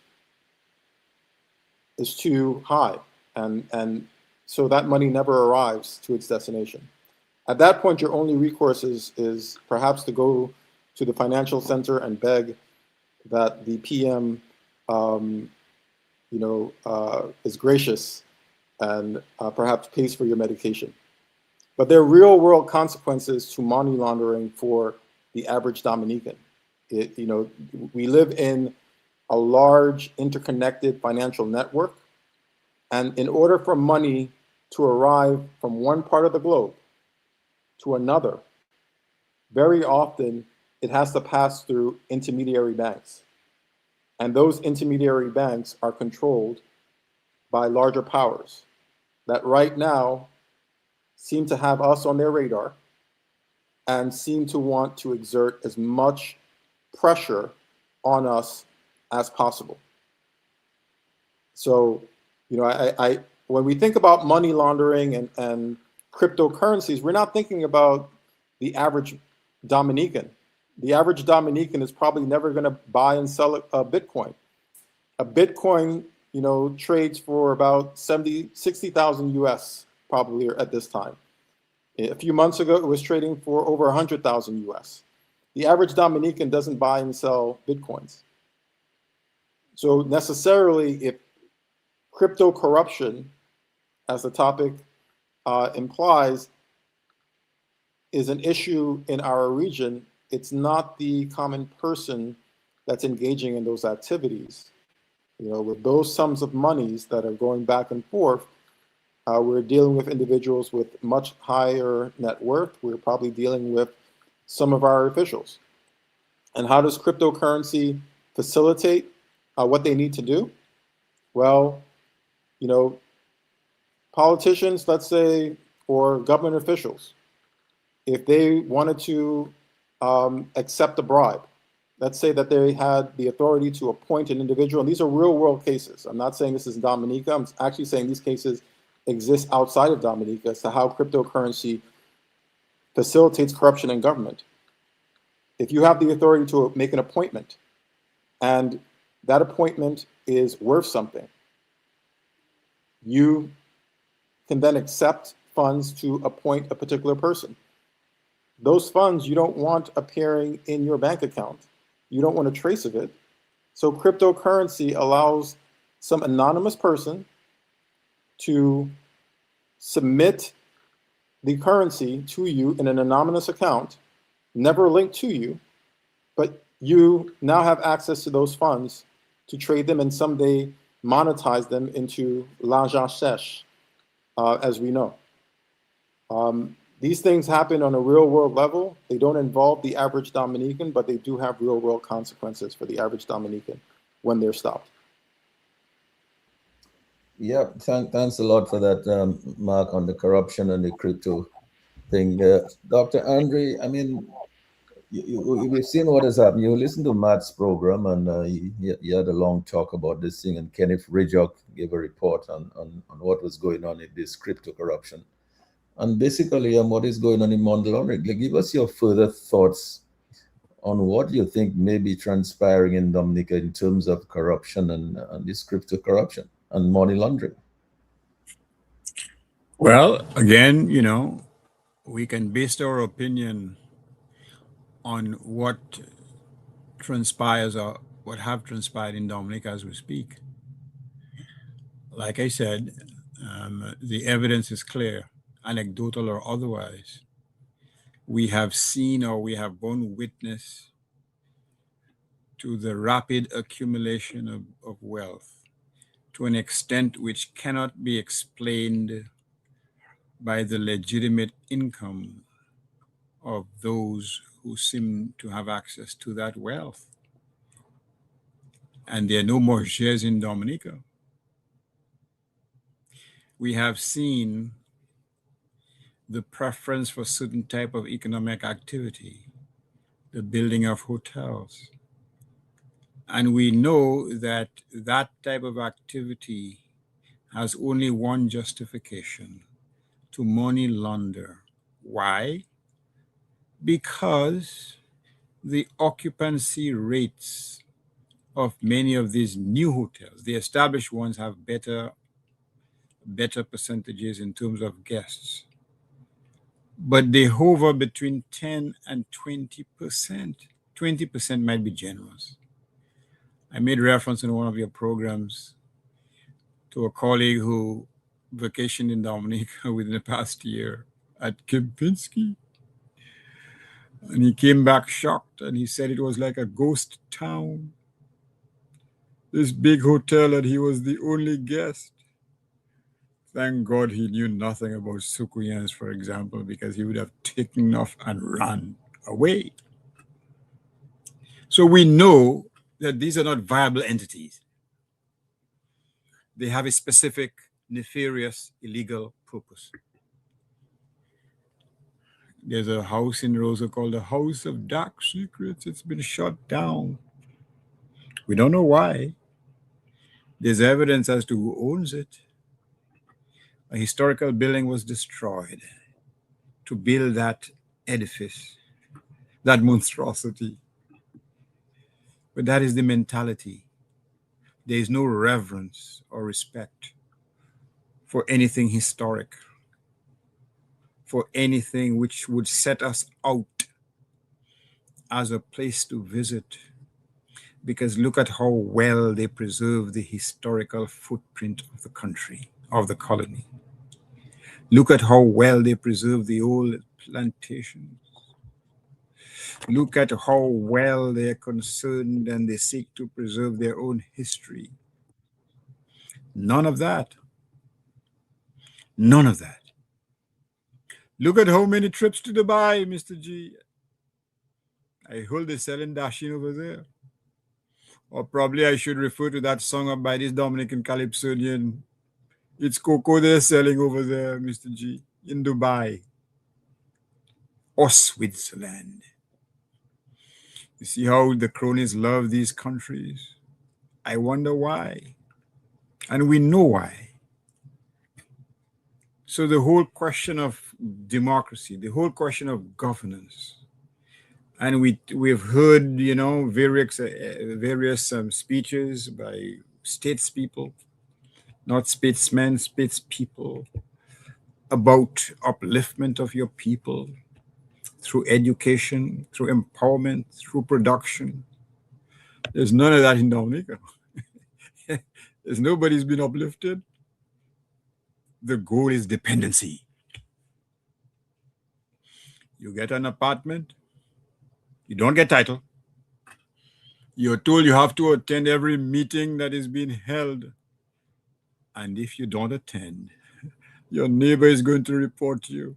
is too high, and so that money never arrives to its destination? At that point, your only recourse is perhaps to go to the financial center and beg that the PM is gracious and perhaps pays for your medication. But there are real world consequences to money laundering for the average Dominican. We live in a large interconnected financial network, and in order for money to arrive from one part of the globe to another, very often it has to pass through intermediary banks. And those intermediary banks are controlled by larger powers that right now seem to have us on their radar and seem to want to exert as much pressure on us as possible. So, when we think about money laundering and cryptocurrencies, we're not thinking about the average Dominican. The average Dominican is probably never going to buy and sell a Bitcoin. A Bitcoin, trades for about 60,000 US probably at this time. A few months ago, it was trading for over 100,000 US. The average Dominican doesn't buy and sell Bitcoins. So necessarily, if crypto corruption, as the topic implies, is an issue in our region, it's not the common person that's engaging in those activities. With those sums of monies that are going back and forth, we're dealing with individuals with much higher net worth. We're probably dealing with some of our officials. And how does cryptocurrency facilitate what they need to do? Well, you know, politicians, let's say, or government officials, if they wanted to accept a bribe, let's say that they had the authority to appoint an individual, and these are real world cases. I'm not saying this is Dominica. I'm actually saying these cases exist outside of Dominica as to how cryptocurrency facilitates corruption in government. If you have the authority to make an appointment and that appointment is worth something, you can then accept funds to appoint a particular person. Those funds you don't want appearing in your bank account. You don't want a trace of it. So cryptocurrency allows some anonymous person to submit the currency to you in an anonymous account, never linked to you, but you now have access to those funds to trade them and someday monetize them into l'argent sèche, as we know. These things happen on a real world level. They don't involve the average Dominican, but they do have real world consequences for the average Dominican when they're stopped. Yeah, thanks a lot for that, Mark, on the corruption and the crypto thing. Dr. Andre, I mean, we've seen what has happened. You listened to Matt's program, and he had a long talk about this thing, and Kenneth Ridjock gave a report on what was going on in this crypto corruption. And basically, what is going on in money laundering. Give us your further thoughts on what you think may be transpiring in Dominica in terms of corruption and this crypto corruption and money laundering. Well, again, you know, we can base our opinion on what transpires or what have transpired in Dominica as we speak. Like I said, the evidence is clear, anecdotal or otherwise. We have seen or we have borne witness to the rapid accumulation of wealth to an extent which cannot be explained by the legitimate income of those who seem to have access to that wealth. And there are no more shares in Dominica. We have seen the preference for certain type of economic activity, the building of hotels. And we know that that type of activity has only one justification: to money launder. Why? Because the occupancy rates of many of these new hotels, the established ones, have better percentages in terms of guests, but they hover between 10 and 20%. 20% might be generous. I made reference in one of your programs to a colleague who vacationed in Dominica within the past year at Kempinski. And he came back shocked, and he said it was like a ghost town. This big hotel, and he was the only guest. Thank God he knew nothing about Sukuyans, for example, because he would have taken off and run away. So we know that these are not viable entities. They have a specific, nefarious, illegal purpose. There's a house in Rosa called the House of Dark Secrets. It's been shut down. We don't know why. There's evidence as to who owns it. A historical building was destroyed to build that edifice, that monstrosity. But that is the mentality. There is no reverence or respect for anything historic, for anything which would set us out as a place to visit. Because look at how well they preserve the historical footprint of the country, of the colony. Look at how well they preserve the old plantations. Look at how well they're concerned and they seek to preserve their own history. None of that. None of that. Look at how many trips to Dubai, Mr. G. I heard they selling dashing over there. Or probably I should refer to that song up by this Dominican Calypsonian. It's cocoa they're selling over there, Mr. G, in Dubai or Switzerland. You see how the cronies love these countries? I wonder why. And we know why. So the whole question of democracy, the whole question of governance, and we've heard, you know, various speeches by statespeople, not statesmen, statespeople, about upliftment of your people through education, through empowerment, through production. There's none of that in Dominica. There's nobody's been uplifted. The goal is dependency. You get an apartment, you don't get title. You're told you have to attend every meeting that is being held. And if you don't attend, your neighbor is going to report you.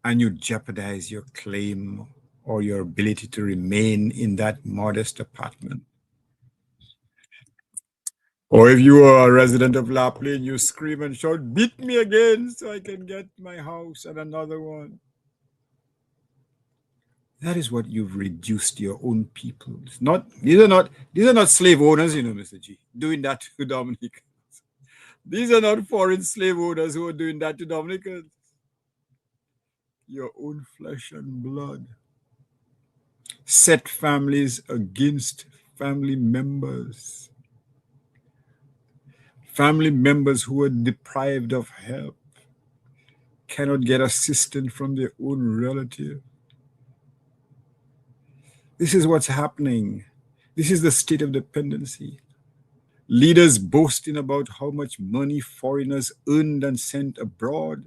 And you jeopardize your claim or your ability to remain in that modest apartment. Or if you are a resident of La Plaine, you scream and shout, beat me again so I can get my house and another one. That is what you've reduced your own people. It's not, these are not slave owners, you know, Mr. G, doing that to Dominicans. These are not foreign slave owners who are doing that to Dominicans. Your own flesh and blood. Set families against family members. Family members who are deprived of help cannot get assistance from their own relative. This is what's happening. This is the state of dependency. Leaders boasting about how much money foreigners earned and sent abroad,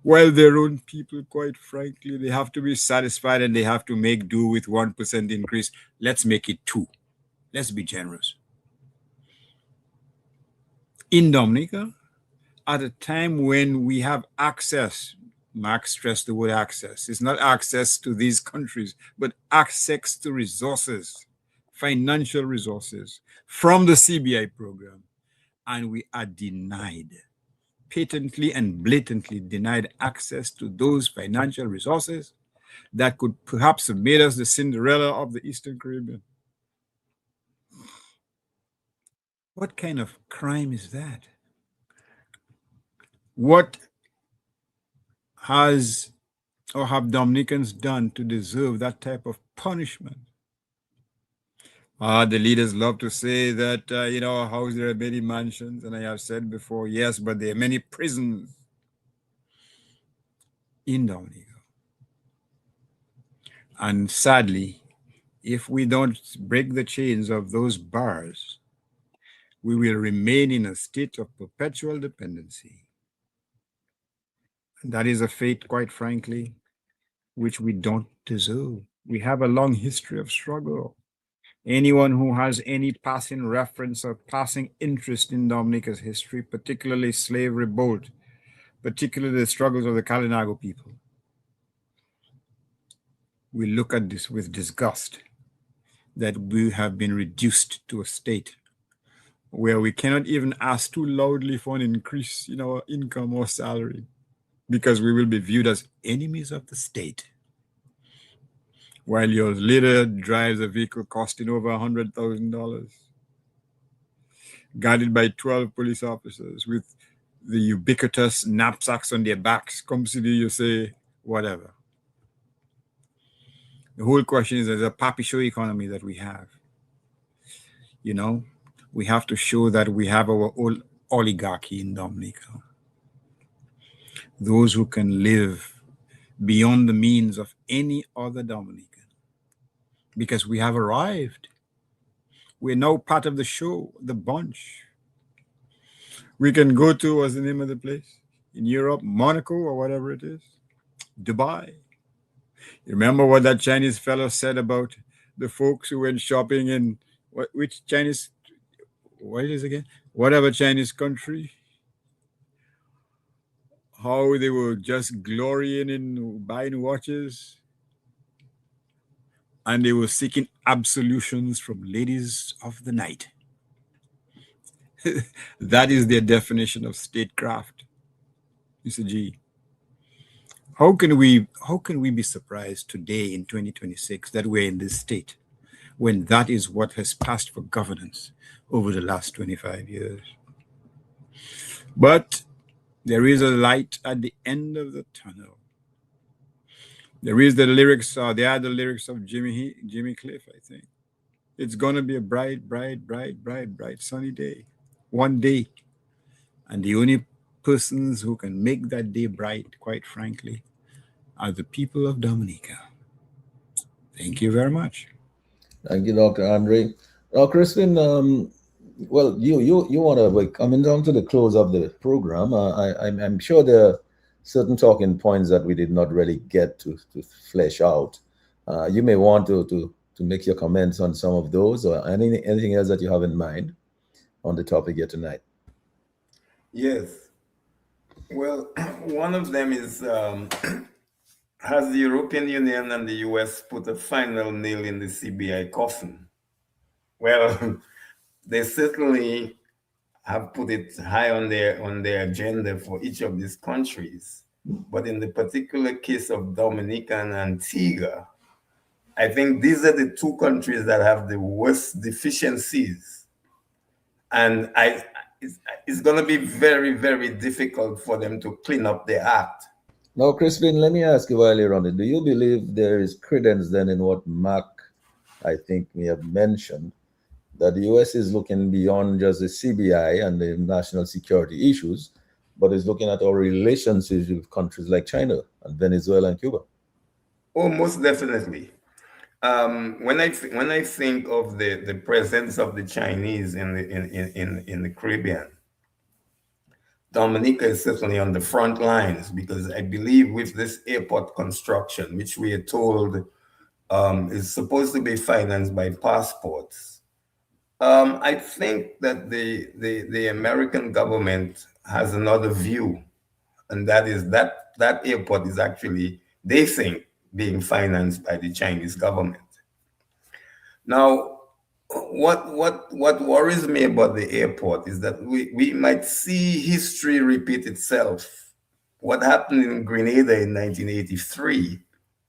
while their own people, quite frankly, they have to be satisfied and they have to make do with 1% increase. Let's make it 2. Let's be generous. In Dominica, at a time when we have access, Max stressed the word access. It's not access to these countries, but access to resources, financial resources from the CBI program. And we are denied, patently and blatantly denied access to those financial resources that could perhaps have made us the Cinderella of the Eastern Caribbean. What kind of crime is that? What has or have Dominicans done to deserve that type of punishment? The leaders love to say that, you know, how there are many mansions, and I have said before, yes, but there are many prisons in Dominica. And sadly, if we don't break the chains of those bars, we will remain in a state of perpetual dependency. And that is a fate, quite frankly, which we don't deserve. We have a long history of struggle. Anyone who has any passing reference or passing interest in Dominica's history, particularly slave revolt, particularly the struggles of the Kalinago people, we look at this with disgust, that we have been reduced to a state where we cannot even ask too loudly for an increase in our income or salary, because we will be viewed as enemies of the state. While your leader drives a vehicle costing over $100,000, guarded by 12 police officers with the ubiquitous knapsacks on their backs, comes to you say, whatever. The whole question is, there's a papi show economy that we have. You know, we have to show that we have our own oligarchy in Dominica. Those who can live beyond the means of any other Dominican. Because we have arrived. We're now part of the show, the bunch. We can go to, what's the name of the place? In Europe, Monaco or whatever it is. Dubai. You remember what that Chinese fellow said about the folks who went shopping in, which Chinese, what is it again? Whatever Chinese country. how they were just glorying in buying watches, and they were seeking absolutions from ladies of the night. That is their definition of statecraft, Mr. G. How can we be surprised today in 2026 that we're in this state when that is what has passed for governance over the last 25 years? But there is a light at the end of the tunnel. There are the lyrics of Jimmy Cliff, I think. It's gonna be a bright sunny day. One day. And the only persons who can make that day bright, quite frankly, are the people of Dominica. Thank you very much. Thank you, Dr. Andre. Now, Crispin, well, you want to, coming down to the close of the program, I'm sure there are certain talking points that we did not really get to flesh out. You may want to make your comments on some of those, or anything else that you have in mind on the topic here tonight. Yes. Well, one of them is, has the European Union and the US put a final nail in the CBI coffin? Well, they certainly have put it high on their agenda for each of these countries. But in the particular case of Dominica and Antigua, I think these are the two countries that have the worst deficiencies. And it's going to be very, very difficult for them to clean up their act. Now, Crispin, let me ask you while you're on it. Do you believe there is credence then in what Mark, I think, may have mentioned, that the US is looking beyond just the CBI and the national security issues, but is looking at our relationships with countries like China and Venezuela and Cuba? Oh, most definitely. When I think of the presence of the Chinese in the Caribbean, Dominica is certainly on the front lines, because I believe with this airport construction, which we are told is supposed to be financed by passports, I think that the American government has another view, and that is that airport is actually, they think, being financed by the Chinese government. Now, what worries me about the airport is that we might see history repeat itself. What happened in Grenada in 1983,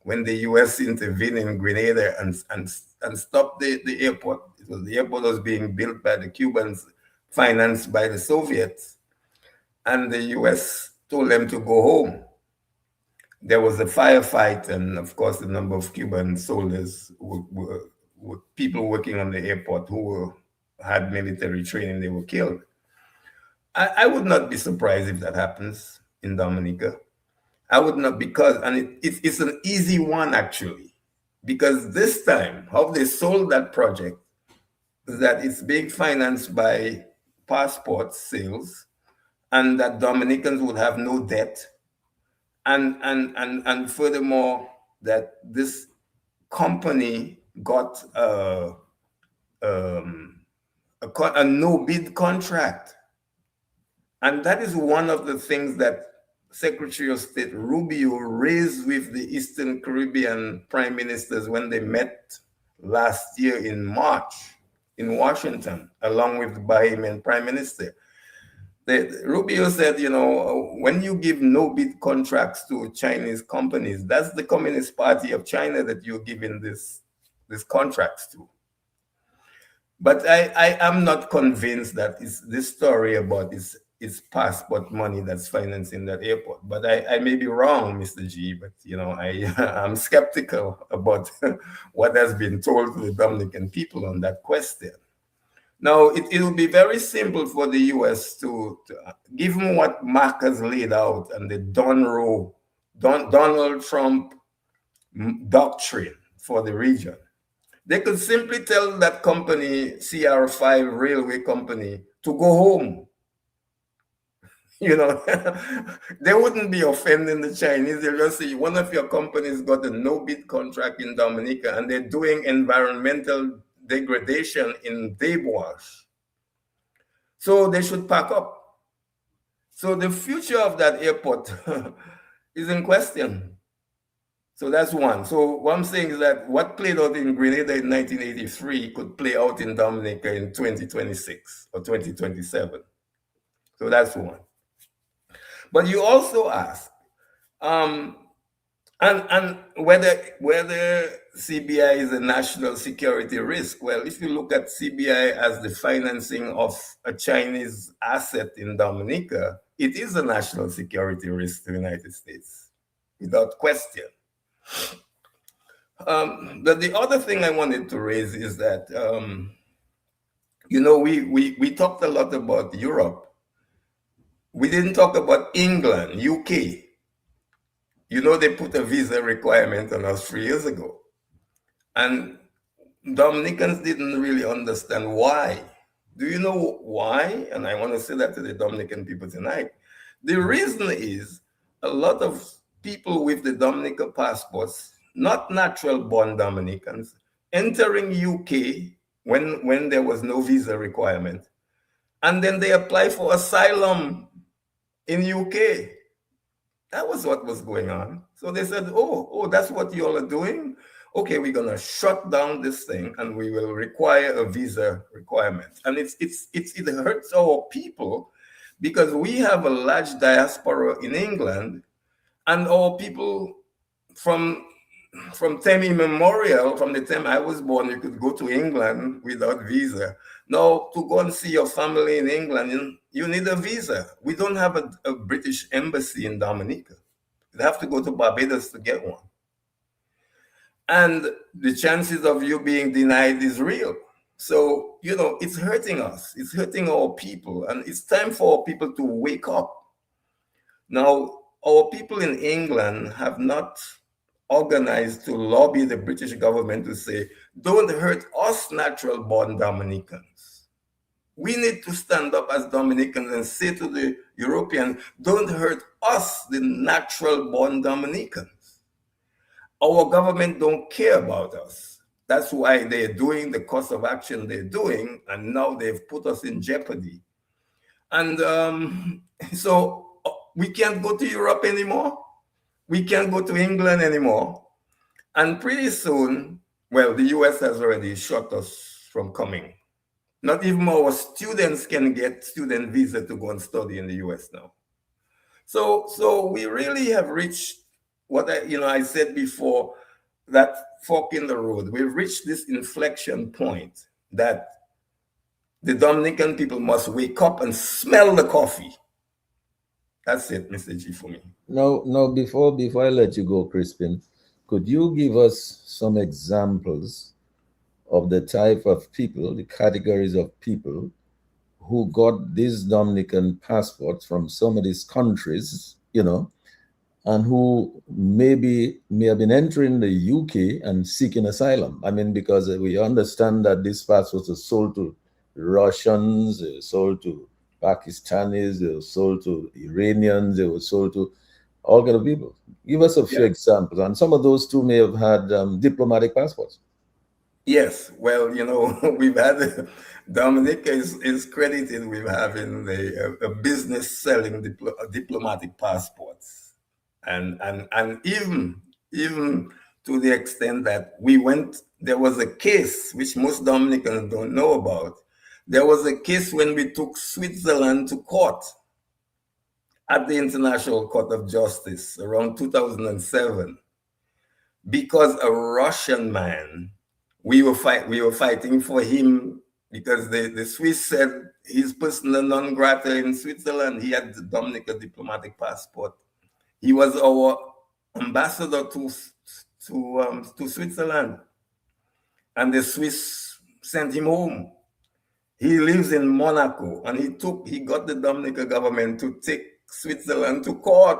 when the US intervened in Grenada and stopped the airport. The airport was being built by the Cubans, financed by the Soviets, and the US told them to go home. There was a firefight, and of course, a number of Cuban soldiers were people working on the airport who had military training, they were killed. I would not be surprised if that happens in Dominica. I would not, because, and it's an easy one actually, because this time, how they sold that project is that it's being financed by passport sales, and that Dominicans would have no debt. And furthermore, that this company got a no-bid contract. And that is one of the things that Secretary of State Rubio raised with the Eastern Caribbean prime ministers when they met last year in March in Washington, along with the Bahamian prime minister. Rubio said, you know, when you give no-bid contracts to Chinese companies, that's the Communist Party of China that you're giving these contracts to. But I am not convinced that it's this story about it's passport money that's financing that airport. But I may be wrong, Mr. G, but you know, I'm skeptical about what has been told to the Dominican people on that question. Now, it will be very simple for the US to given what Mark has laid out and the Donald Trump doctrine for the region. They could simply tell that company, CR5 Railway Company, to go home. You know, they wouldn't be offending the Chinese. They'll just say, one of your companies got a no-bid contract in Dominica and they're doing environmental degradation in Dave Wash. So they should pack up. So the future of that airport is in question. So that's one. So what I'm saying is that what played out in Grenada in 1983 could play out in Dominica in 2026 or 2027. So that's one. But you also ask, and whether CBI is a national security risk. Well, if you look at CBI as the financing of a Chinese asset in Dominica, it is a national security risk to the United States, without question. The other thing I wanted to raise is that, we talked a lot about Europe. We didn't talk about England, UK. They put a visa requirement on us 3 years ago. And Dominicans didn't really understand why. Do you know why? And I want to say that to the Dominican people tonight. The reason is a lot of people with the Dominica passports, not natural born Dominicans, entering UK when there was no visa requirement. And then they apply for asylum in UK. That was what was going on. So they said, oh, that's what you all are doing? Okay, we're going to shut down this thing and we will require a visa requirement. And it hurts our people because we have a large diaspora in England, and our people from time immemorial, from the time I was born, you could go to England without visa. Now, to go and see your family in England, you need a visa. We don't have a British embassy in Dominica. You have to go to Barbados to get one. And the chances of you being denied is real. So, it's hurting us. It's hurting our people. And it's time for our people to wake up. Now, our people in England have not organized to lobby the British government to say, don't hurt us natural born Dominicans. We need to stand up as Dominicans and say to the Europeans, don't hurt us, the natural born Dominicans. Our government don't care about us. That's why they're doing the course of action they're doing, and now they've put us in jeopardy. And so we can't go to Europe anymore. We can't go to England anymore. And pretty soon, well, the US has already shut us from coming. Not even our students can get student visa to go and study in the US now. So we really have reached what I said before, that fork in the road. We've reached this inflection point that the Dominican people must wake up and smell the coffee. That's it, Mr. G, for me. Now, before I let you go, Crispin, could you give us some examples of the type of people, the categories of people who got these Dominican passports from some of these countries, and who may have been entering the UK and seeking asylum? I mean, because we understand that these passports are sold to Russians, they're sold to Pakistanis, they were sold to Iranians, they were sold to all kind of people. Give us a few examples. And some of those too may have had diplomatic passports. Yes, well, we've had, Dominica is credited with having a business selling diplomatic passports. And even to the extent that there was a case which most Dominicans don't know about. There was a case when we took Switzerland to court at the International Court of Justice around 2007, because a Russian man, we were fighting for him because the Swiss said he's persona non grata in Switzerland. He had the Dominica diplomatic passport. He was our ambassador to Switzerland, and the Swiss sent him home. He lives in Monaco, and he got the Dominica government to take Switzerland to court.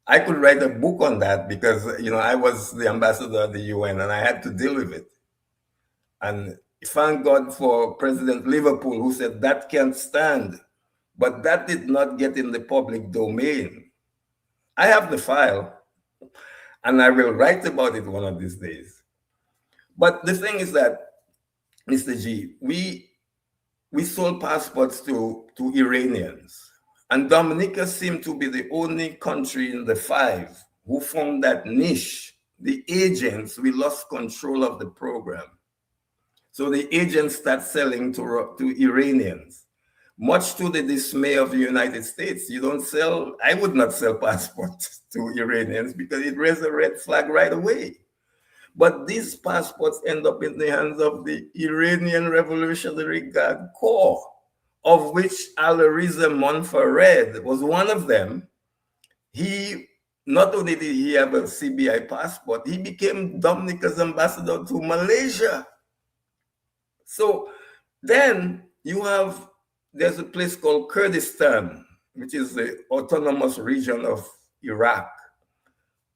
I could write a book on that because, I was the ambassador of the UN and I had to deal with it. And thank God for President Liverpool, who said that can't stand. But that did not get in the public domain. I have the file and I will write about it one of these days. But the thing is that, Mr. G, we sold passports to Iranians. And Dominica seemed to be the only country in the 5 who found that niche. The agents, we lost control of the program. So the agents start selling to Iranians, much to the dismay of the United States. You don't sell, I would not sell passports to Iranians because it raised a red flag right away. But these passports end up in the hands of the Iranian Revolutionary Guard Corps, of which Alariza Monfared was one of them. He, not only did he have a CBI passport, he became Dominica's ambassador to Malaysia. So then there's a place called Kurdistan, which is the autonomous region of Iraq.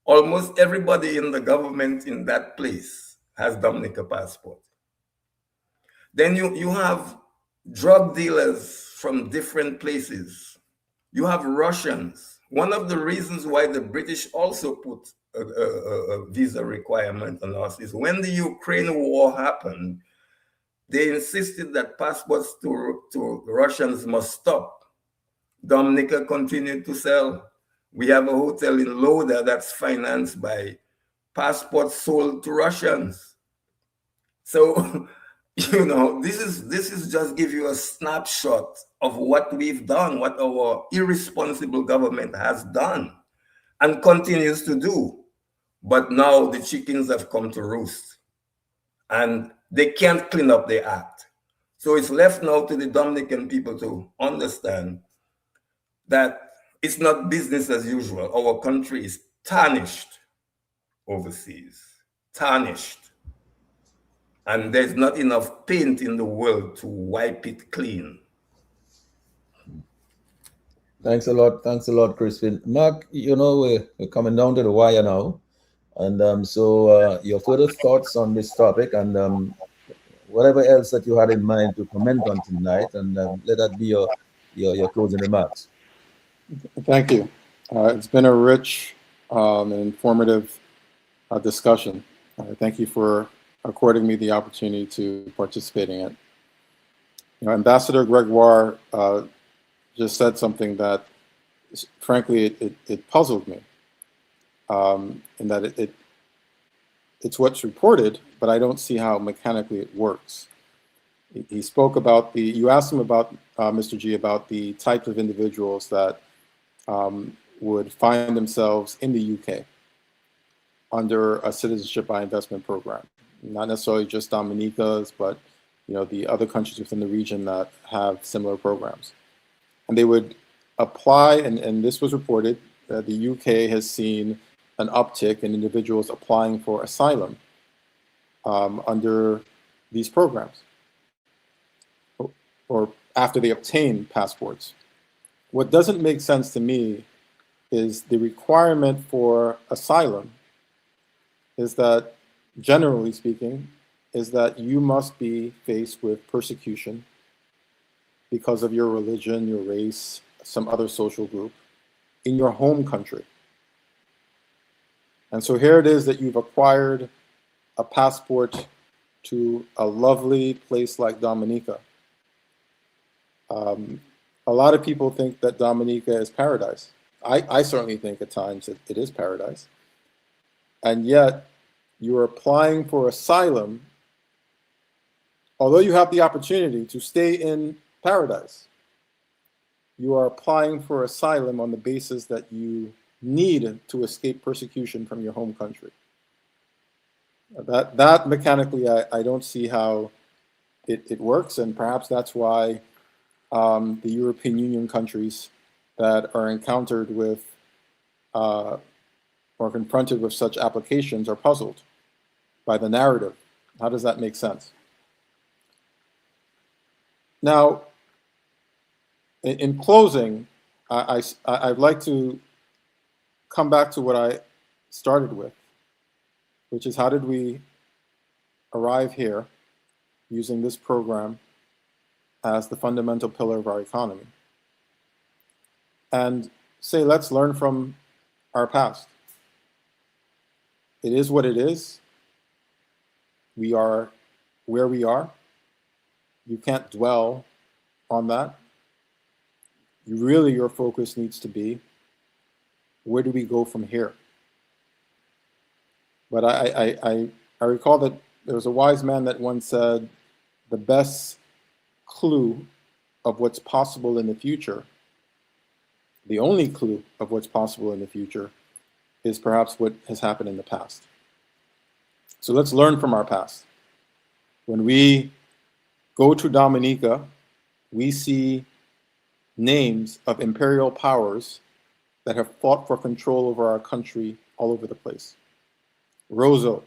Almost everybody in the government in that place has Dominica passport. Then you have drug dealers from different places. You have Russians. One of the reasons why the British also put a visa requirement on us is when the Ukraine war happened, they insisted that passports to Russians must stop. Dominica continued to sell. We have a hotel in Loda that's financed by passports sold to Russians. So, you know, this is just give you a snapshot of what we've done, what our irresponsible government has done and continues to do. But now the chickens have come to roost and they can't clean up their act. So it's left now to the Dominican people to understand that it's not business as usual. Our country is tarnished overseas, tarnished. And there's not enough paint in the world to wipe it clean. Thanks a lot, Crispin. Mark, you know, we're coming down to the wire now. And so your further thoughts on this topic and whatever else that you had in mind to comment on tonight, and let that be your closing remarks. Thank you. It's been a rich and informative discussion. Thank you for according me the opportunity to participate in it. You know, Ambassador Gregoire just said something that, frankly, it puzzled me. In that it's what's reported, but I don't see how mechanically it works. He spoke about you asked him about, Mr. G, about the types of individuals that would find themselves in the UK under a citizenship by investment program. Not necessarily just Dominicas, but you know, the other countries within the region that have similar programs. And they would apply, and this was reported, that the UK has seen an uptick in individuals applying for asylum under these programs, or after they obtain passports. What doesn't make sense to me is the requirement for asylum is that, generally speaking, is that you must be faced with persecution because of your religion, your race, some other social group in your home country. And so here it is that you've acquired a passport to a lovely place like Dominica. A lot of people think that Dominica is paradise. I certainly think at times that it is paradise. And yet you're applying for asylum, although you have the opportunity to stay in paradise. You are applying for asylum on the basis that you need to escape persecution from your home country. That mechanically, I don't see how it works, and perhaps that's why the European Union countries that are encountered with or confronted with such applications are puzzled by the narrative. How does that make sense? Now, in closing, I'd like to come back to what I started with, which is how did we arrive here using this program as the fundamental pillar of our economy? And say, let's learn from our past. It is what it is. We are where we are. You can't dwell on that. really your focus needs to be, where do we go from here? But I recall that there was a wise man that once said, the best clue of what's possible in the future, the only clue of what's possible in the future, is perhaps what has happened in the past. So let's learn from our past. When we go to Dominica, we see names of imperial powers that have fought for control over our country all over the place. Roseau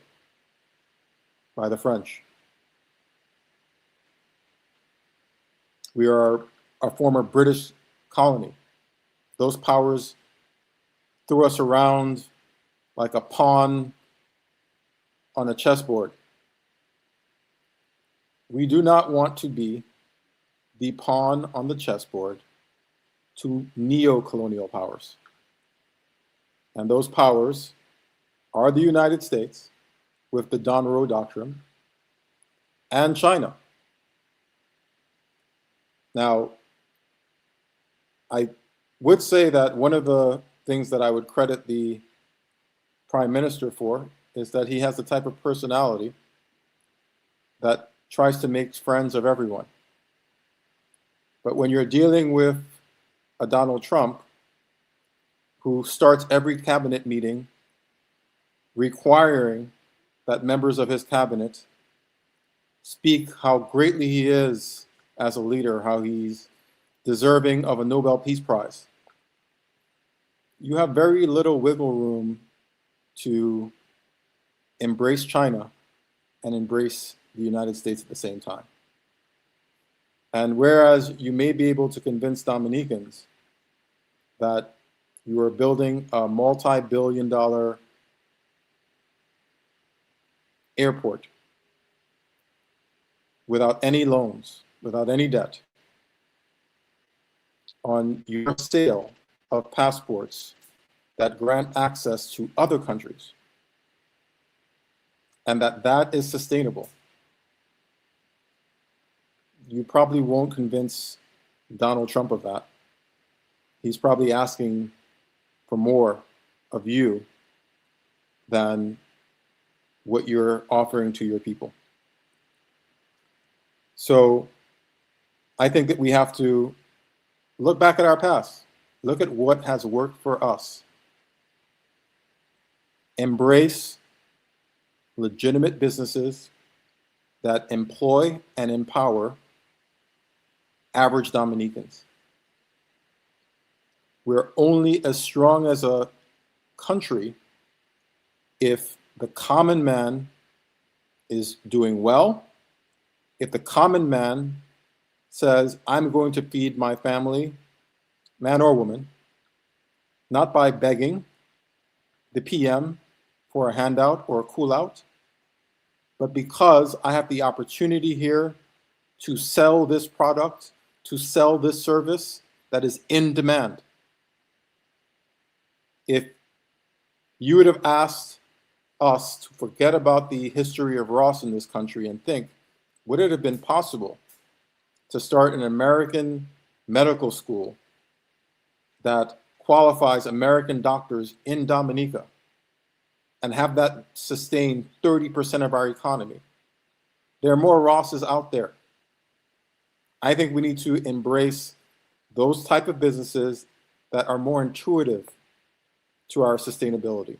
by the French. We are a former British colony. Those powers threw us around like a pawn on a chessboard. We do not want to be the pawn on the chessboard to neo-colonial powers. And those powers are the United States with the Don Roe Doctrine and China. Now, I would say that one of the things that I would credit the Prime Minister for is that he has the type of personality that tries to make friends of everyone. But when you're dealing with a Donald Trump who starts every cabinet meeting requiring that members of his cabinet speak how greatly he is as a leader, how he's deserving of a Nobel Peace Prize, you have very little wiggle room to embrace China and embrace the United States at the same time. And whereas you may be able to convince Dominicans that you are building a multi-billion-dollar airport without any loans, without any debt, on your sale of passports that grant access to other countries, and that is sustainable, you probably won't convince Donald Trump of that. He's probably asking for more of you than what you're offering to your people. So I think that we have to look back at our past, look at what has worked for us, embrace legitimate businesses that employ and empower average Dominicans. We're only as strong as a country if the common man is doing well, if the common man says, I'm going to feed my family, man or woman, not by begging the PM for a handout or a cool out, but because I have the opportunity here to sell this product, to sell this service that is in demand. If you would have asked us to forget about the history of Ross in this country and think, would it have been possible to start an American medical school that qualifies American doctors in Dominica and have that sustain 30% of our economy? There are more Rosses out there. I think we need to embrace those type of businesses that are more intuitive to our sustainability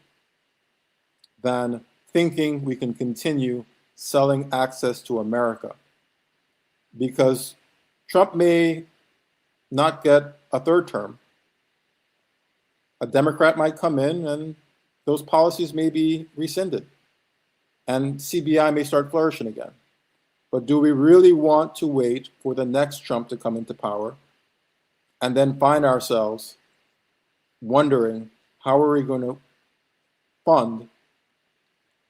than thinking we can continue selling access to America. Because Trump may not get a third term. A Democrat might come in and those policies may be rescinded and CBI may start flourishing again. But do we really want to wait for the next Trump to come into power and then find ourselves wondering, how are we going to fund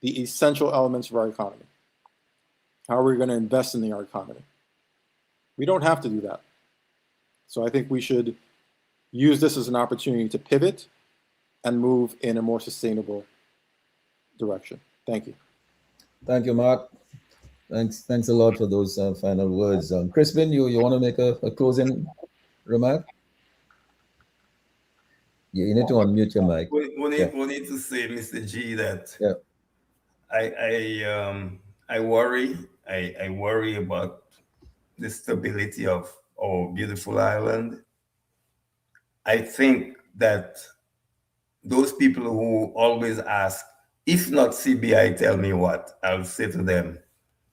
the essential elements of our economy? How are we going to invest in our economy? We don't have to do that. So I think we should use this as an opportunity to pivot and move in a more sustainable direction. Thank you. Thank you, Mark. Thanks a lot for those final words. Crispin, you want to make a closing remark? You need to unmute your mic. We need to say, Mr. G, that Yeah. I worry. I worry about the stability of our beautiful island. I think that those people who always ask, if not CBI, tell me what, I'll say to them,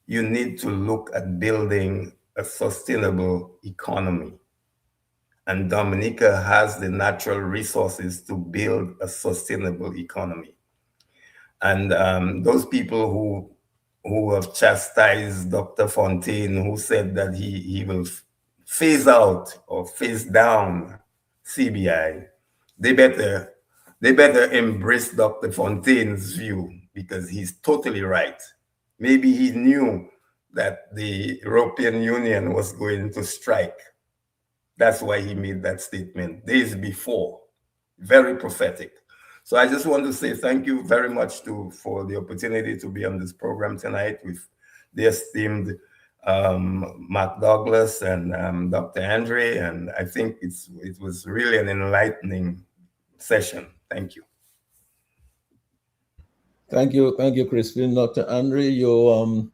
you need to look at building a sustainable economy. And Dominica has the natural resources to build a sustainable economy. And those people who have chastised Dr. Fontaine, who said that he will phase out or phase down CBI, they better embrace Dr. Fontaine's view, because he's totally right. Maybe he knew that the European Union was going to strike. That's why he made that statement days before. Very prophetic. So I just want to say thank you very much for the opportunity to be on this program tonight with the esteemed Mark Douglas and Dr. Andre. And I think it was really an enlightening session. Thank you. Thank you, Crispin. Dr. Andre, you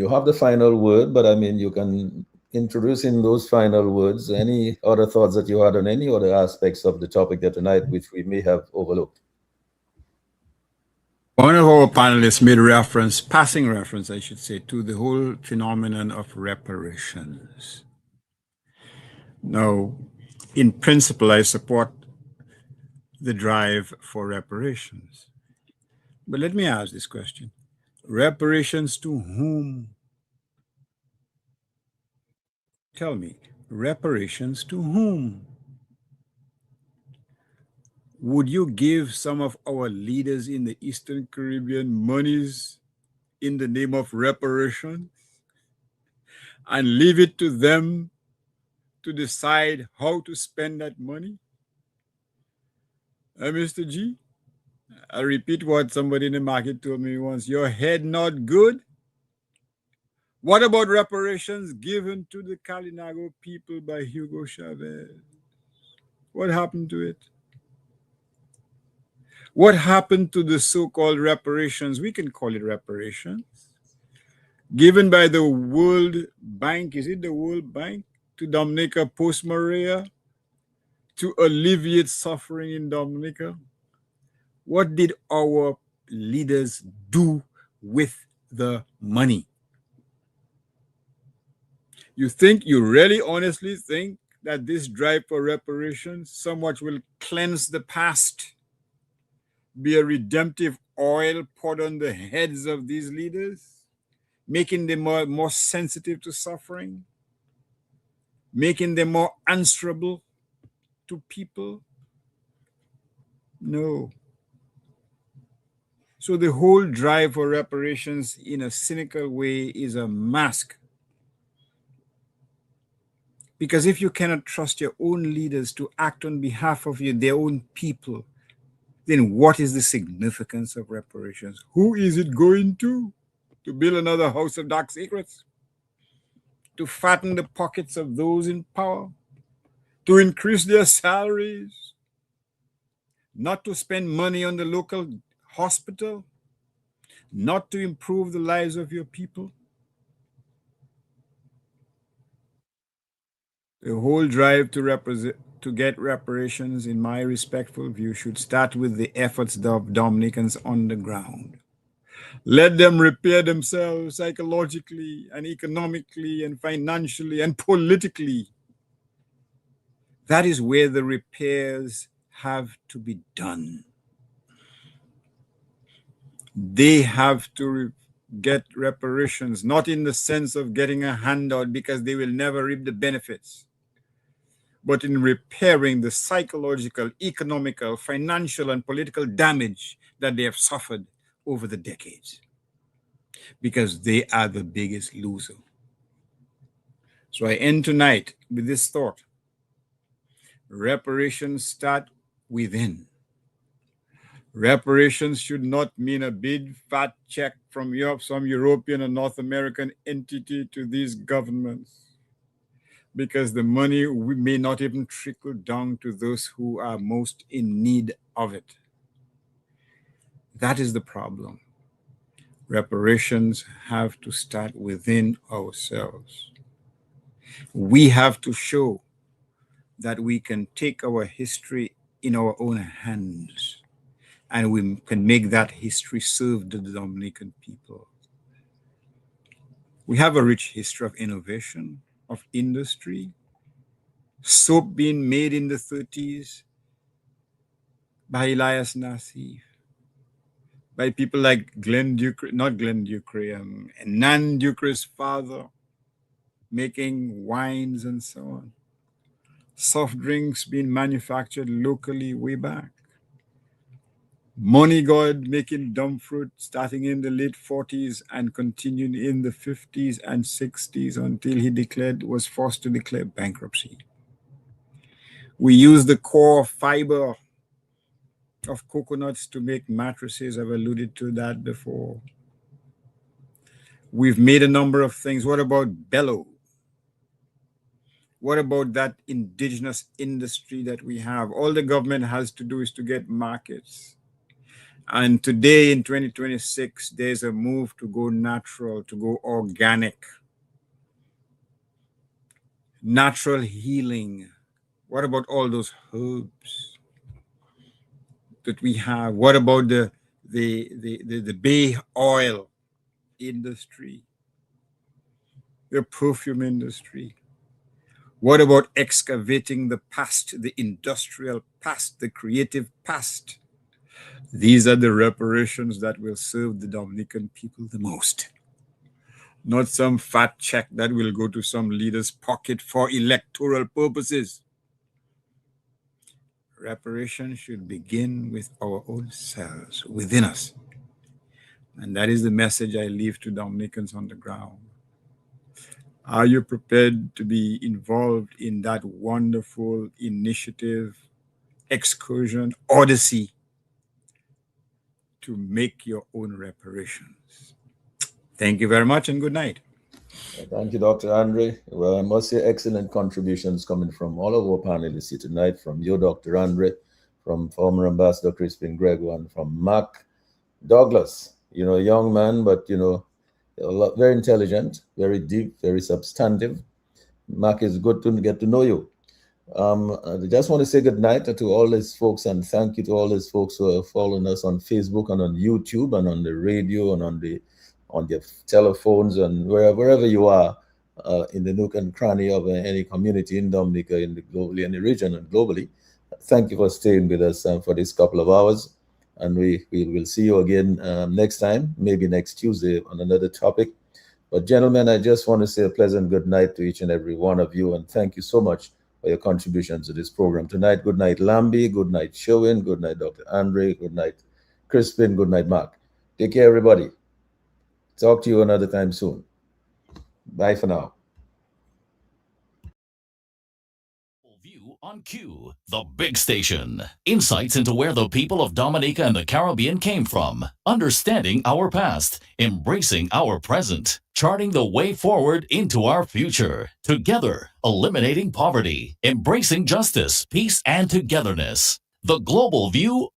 have the final word, but I mean, you can introduce in those final words any other thoughts that you had on any other aspects of the topic there tonight, which we may have overlooked. One of our panelists made passing reference, I should say, to the whole phenomenon of reparations. Now, in principle, I support the drive for reparations. But let me ask this question. Reparations to whom? Tell me, reparations to whom? Would you give some of our leaders in the Eastern Caribbean monies in the name of reparations and leave it to them to decide how to spend that money? Mr. G, I repeat what somebody in the market told me once, your head not good? What about reparations given to the Kalinago people by Hugo Chavez? What happened to it? What happened to the so-called reparations? We can call it reparations. Given by the World Bank, is it the World Bank, to Dominica post-Maria to alleviate suffering in Dominica? What did our leaders do with the money? You really honestly think that this drive for reparations somewhat will cleanse the past, be a redemptive oil poured on the heads of these leaders, making them more sensitive to suffering, making them more answerable to people? No. So the whole drive for reparations in a cynical way is a mask. Because if you cannot trust your own leaders to act on behalf of their own people, then what is the significance of reparations? Who is it going to? To build another house of dark secrets? To fatten the pockets of those in power? To increase their salaries? Not to spend money on the local hospital? Not to improve the lives of your people? The whole drive to get reparations, in my respectful view, should start with the efforts of Dominicans on the ground. Let them repair themselves psychologically and economically and financially and politically. That is where the repairs have to be done. They have to get reparations, not in the sense of getting a handout because they will never reap the benefits, but in repairing the psychological, economical, financial, and political damage that they have suffered over the decades, because they are the biggest loser. So I end tonight with this thought. Reparations start within. Reparations should not mean a big fat check from some European or North American entity to these governments. because the money may not even trickle down to those who are most in need of it. That is the problem. Reparations have to start within ourselves. We have to show that we can take our history in our own hands, and we can make that history serve the Dominican people. We have a rich history of innovation, of industry, soap being made in the 30s by Elias Nassif, by people like Nan Ducre's father, making wines and so on. Soft drinks being manufactured locally way back. Money God making dumb fruit starting in the late 40s and continuing in the 50s and 60s until he was forced to declare bankruptcy. We use the core fiber of coconuts to make mattresses. I've alluded to that before. We've made a number of things. What about bellow? What about that indigenous industry that we have? All the government has to do is to get markets. And today in 2026, there's a move to go natural, to go organic. Natural healing. What about all those herbs that we have? What about the bay oil industry, the perfume industry? What about excavating the past, the industrial past, the creative past? These are the reparations that will serve the Dominican people the most. Not some fat check that will go to some leader's pocket for electoral purposes. Reparation should begin with our own selves, within us. And that is the message I leave to Dominicans on the ground. Are you prepared to be involved in that wonderful initiative, excursion, odyssey to make your own reparations? Thank you very much and good night. Thank you, Dr. Andre. Well, I must say excellent contributions coming from all of our panelists here tonight, from you, Dr. Andre, from former Ambassador Crispin Gregoire, and from Mark Douglas. You know, a young man, but, you know, very intelligent, very deep, very substantive. Mark, it's good to get to know you. I just want to say good night to all these folks, and thank you to all these folks who are following us on Facebook and on YouTube and on the radio and on your telephones and wherever you are in the nook and cranny of any community in Dominica, in the region and globally. Thank you for staying with us for this couple of hours. And we will see you again next time, maybe next Tuesday on another topic. But gentlemen, I just want to say a pleasant good night to each and every one of you. And thank you so much for your contributions to this program tonight. Good night, Lambi. Good night, Sherwin. Good night, Dr. Andre. Good night, Crispin. Good night, Mark. Take care, everybody. Talk to you another time soon. Bye for now. View on Q, the big station. Insights into where the people of Dominica and the Caribbean came from. Understanding our past. Embracing our present. Charting the way forward into our future. Together, eliminating poverty. Embracing justice, peace, and togetherness. The Global View